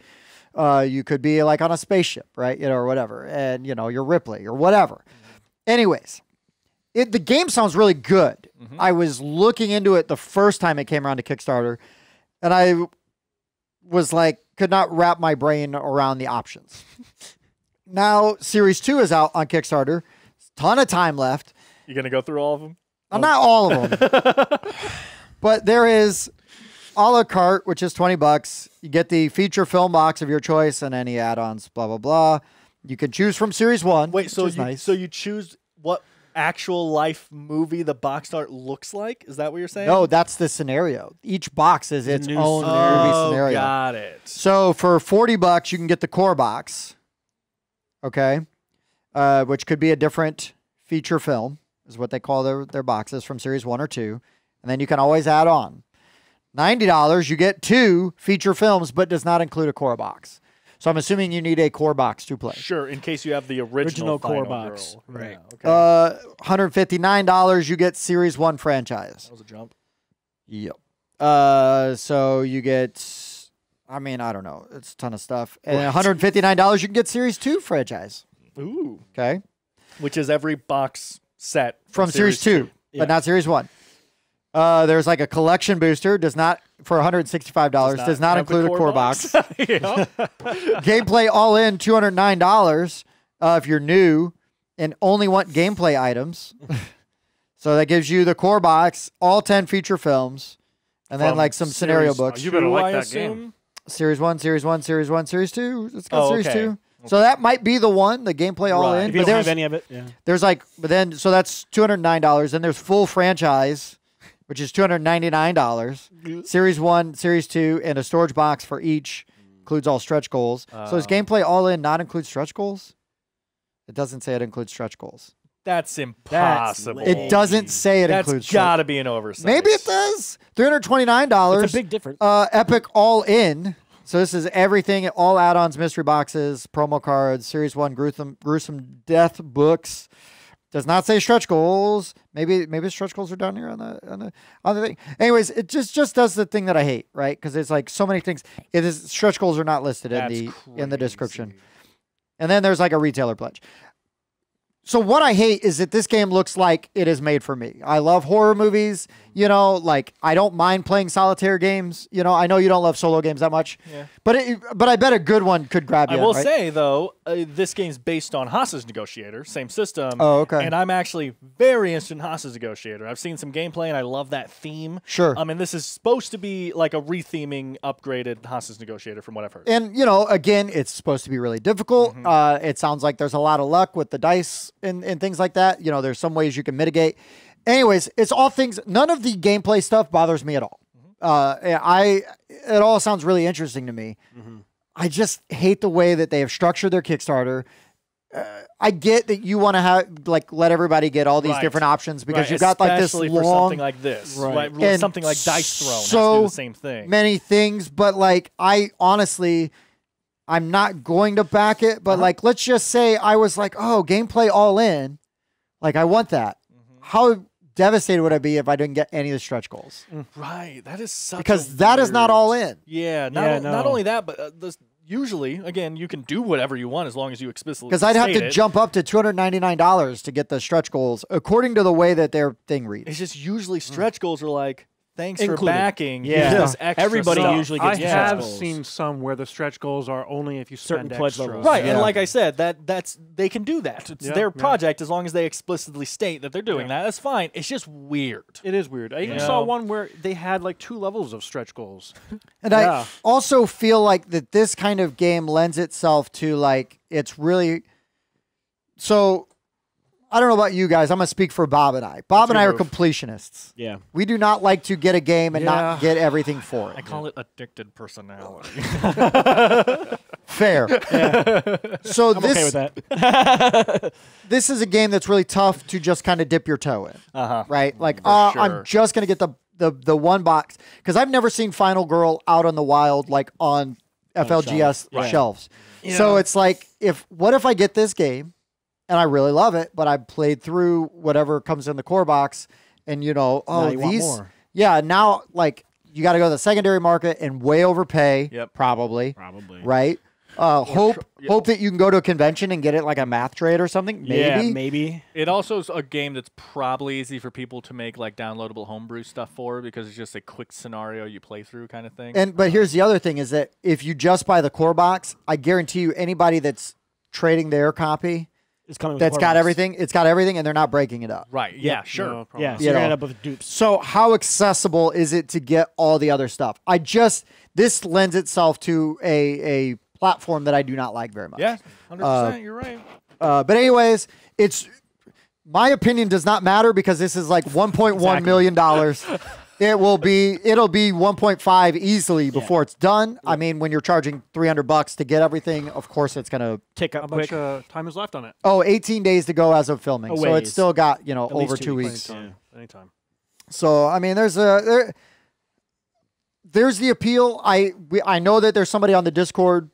You could be like on a spaceship, right? Or whatever. And you're Ripley or whatever. Anyways, the game sounds really good. I was looking into it the first time it came around to Kickstarter, and I was like, could not wrap my brain around the options. Now, Series 2 is out on Kickstarter. Ton of time left. You going to go through all of them? Not all of them. But there is a la carte, which is $20. You get the feature film box of your choice and any add-ons, blah, blah, blah. You can choose from Series 1. Wait, so you choose what actual life movie the box art looks like? Is that what you're saying? No, that's the scenario. Each box is its own movie scenario. Got it. So for $40, you can get the core box. Okay. Which could be a different feature film, is what they call their boxes from Series 1 or 2. And then you can always add on. $90, you get 2 feature films, but does not include a core box. So I'm assuming you need a core box to play. Sure, in case you have the original core Final box. Girl. Right. Yeah, okay. $159, you get Series 1 franchise. That was a jump. Yep. So you get, I don't know. It's a ton of stuff. And $159, you can get Series 2 franchise. Ooh. Okay. Which is every box set from Series 2, but not Series 1. There's like a collection booster, for $165, does not include a core box. Gameplay all in, $209 if you're new and only want gameplay items. So that gives you the core box, all 10 feature films, and then like some scenario books. You better like that game. Series 1, Series 1, Series 1, Series 2. It's got Series 2. Okay. So that might be the one, the gameplay all in. If you don't have any of it, There's so that's $209. Then there's full franchise, which is $299. Series 1, Series 2, and a storage box for each. Includes all stretch goals. So is gameplay all in not include stretch goals? It doesn't say it includes stretch goals. That's impossible. It doesn't say it includes That's got to be an oversight. Maybe it does. $329. It's a big difference. Epic All In. So this is everything, all add-ons, mystery boxes, promo cards, Series 1 gruesome death books. Does not say stretch goals. Maybe stretch goals are down here on the other thing. Anyways, it just does the thing that I hate, right? Because it's like so many things. It is stretch goals are not listed in the description. And then there's like a retailer pledge. So what I hate is that this game looks like it is made for me. I love horror movies, you know, like I don't mind playing solitaire games. You know, I know you don't love solo games that much, but I bet a good one could grab you. I will right? say though, this game's based on Hostage Negotiator, same system. Oh, okay. And I'm actually very interested in Hostage Negotiator. I've seen some gameplay and I love that theme. Sure. And this is supposed to be like a retheming, upgraded Hostage Negotiator from what I've heard. And, you know, again, it's supposed to be really difficult. It sounds like there's a lot of luck with the dice and things like that. You know, there's some ways you can mitigate. Anyways, it's all things. None of the gameplay stuff bothers me at all. It all sounds really interesting to me. I just hate the way that they have structured their Kickstarter. I get that you want to have let everybody get all these different options because you've got like this long, for something like this, and something like Dice Throne. So has to do the same thing. Many things, but like I honestly, I'm not going to back it. But like, let's just say I was like, oh, gameplay all in, like I want that. How devastated would I be if I didn't get any of the stretch goals? Right, that is such because that is not all in. Yeah, not only that, but usually, again, you can do whatever you want as long as you explicitly. Because I'd have to jump up to $299 to get the stretch goals, according to the way that their thing reads. It's just usually stretch goals are like, thanks for backing. Yeah, this extra everybody stuff. usually gets. I have seen some where the stretch goals are only if you spend extra. Right, and like I said, that's they can do that. It's their project as long as they explicitly state that they're doing that. That's fine. It's just weird. It is weird. I even saw one where they had like 2 levels of stretch goals. And I also feel like that this kind of game lends itself to like it's really so. I don't know about you guys. I'm going to speak for Bob and I. Bob and I are completionists. Yeah. We do not like to get a game and not get everything for it. I call it addicted personality. Fair. So I'm okay with that. This is a game that's really tough to just kind of dip your toe in. Right? Like, I'm just going to get the one box. Because I've never seen Final Girl out on the wild, like on FLGS shelves. Yeah. So it's like, what if I get this game? And I really love it, but I played through whatever comes in the core box, and you know, now like you got to go to the secondary market and way overpay, probably, right? Hope that you can go to a convention and get it like a math trade or something. Maybe, yeah, maybe. It also is a game that's probably easy for people to make like downloadable homebrew stuff for because it's just a quick scenario you play through kind of thing. But here's the other thing: is that if you just buy the core box, I guarantee you, anybody that's trading their copy. That's got everything. It's got everything, and they're not breaking it up. Right. Yeah. Sure. No, yeah. So you're gonna end up with dupes. So how accessible is it to get all the other stuff? This lends itself to a platform that I do not like very much. Yeah. 100%. You're right. But anyways, my opinion does not matter because this is like $1.1 million. It'll be 1.5 easily before it's done. I mean, when you're charging $300 to get everything, of course it's going to tick up quick. How much time is left on it? Oh, 18 days to go as of filming. So it's still got, you know, over 2 weeks. Anytime. So, I mean, there's the appeal. I know that there's somebody on the Discord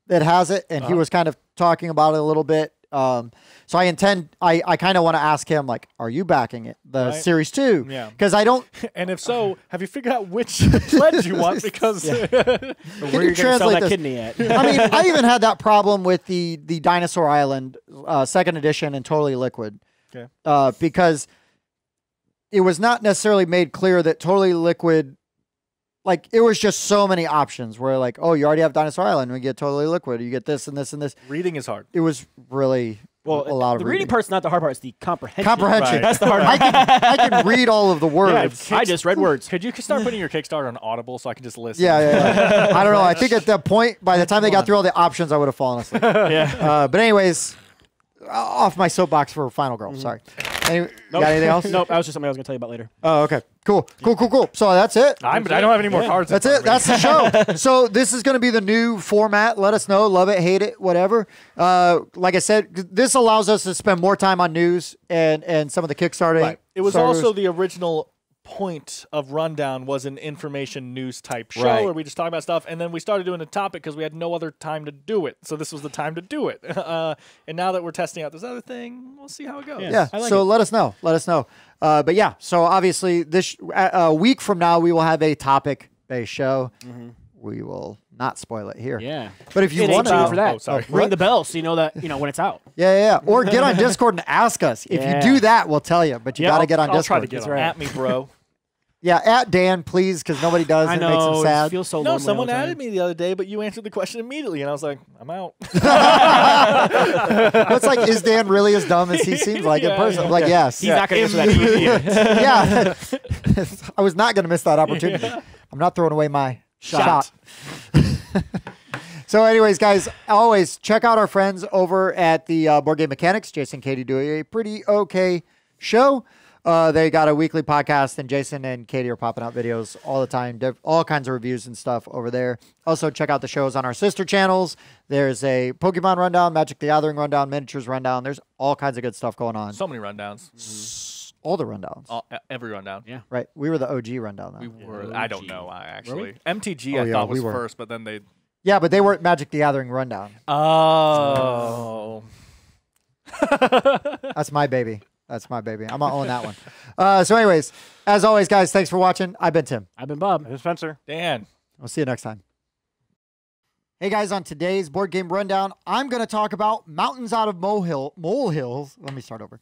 that has it, and he was kind of talking about it a little bit. So I kind of want to ask him, like, are you backing it? The Series 2? Yeah. Because I don't. And if so, have you figured out which pledge you want? Because where you're going to sell that kidney at? I mean, I even had that problem with the Dinosaur Island 2nd edition and Totally Liquid. Okay. Because it was not necessarily made clear that Totally Liquid. Like, it was just so many options where, like, oh, you already have Dinosaur Island. We get Totally Liquid. You get this and this and this. Reading is hard. It was really a lot of reading. The reading part's not the hard part. It's the comprehension. Comprehension. That's the hard part. I can read all of the words. I just read words. Could you start putting your Kickstarter on Audible so I can just listen? Yeah. I don't know. I think at that point, by the time they got through all the options, I would have fallen asleep. Yeah. But anyways, off my soapbox for Final Girl. Sorry. Got anything else? Nope. That was just something I was gonna tell you about later. Oh, okay. Cool. So that's it. I don't have any more cards. That's it. That's the show. So this is going to be the new format. Let us know. Love it, hate it, whatever. Like I said, this allows us to spend more time on news and some of the Kickstarter. Right. It was also the original point of Rundown was an information news type show where we just talk about stuff, and then we started doing a topic because we had no other time to do it. So this was the time to do it. And now that we're testing out this other thing, we'll see how it goes. Yeah. So let us know. Let us know. But yeah. So obviously, this a week from now we will have a topic-based show. We will not spoil it here. Yeah. But if you want to for that, ring the bell so you know that when it's out. Yeah. Or get on Discord and ask us. If you do that, we'll tell you. But you got to get on Discord. I'll try to get on. At me, bro. Yeah, at Dan, please, because nobody does. It makes him sad. It feels so No, lonely someone all the time. added me the other day, but you answered the question immediately, and I was like, I'm out. It's like, is Dan really as dumb as he seems like in person? I'm like, yes. He's not going to answer that. Yeah. I was not going to miss that opportunity. I'm not throwing away my shot. So anyways, guys, always check out our friends over at the Board Game Mechanics. Jason and Katie do a pretty okay show. They got a weekly podcast, and Jason and Katie are popping out videos all the time, all kinds of reviews and stuff over there. Also, check out the shows on our sister channels. There's a Pokemon Rundown, Magic the Gathering Rundown, Miniatures Rundown. There's all kinds of good stuff going on. So many rundowns. All the rundowns. Every rundown. Yeah. Right. We were the OG rundown, though. We were. I don't know, actually. Really? MTG, I thought was first, but then they... Yeah, but they weren't Magic the Gathering Rundown. Oh. That's my baby. That's my baby. I'm going to own that one. So anyways, as always, guys, thanks for watching. I've been Tim. I've been Bob. Hey, Spencer. Dan. We'll see you next time. Hey, guys, on today's Board Game Rundown, I'm going to talk about Mountains Out of Molehills. Let me start over.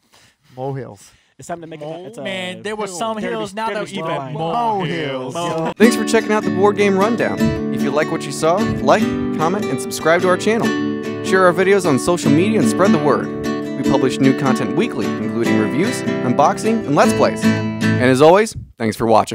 Molehills. It's time to make it. Man, there were some hills, now there's even more Molehills. Thanks for checking out the Board Game Rundown. If you like what you saw, like, comment, and subscribe to our channel. Share our videos on social media and spread the word. We publish new content weekly, including reviews, unboxing, and Let's Plays. And as always, thanks for watching.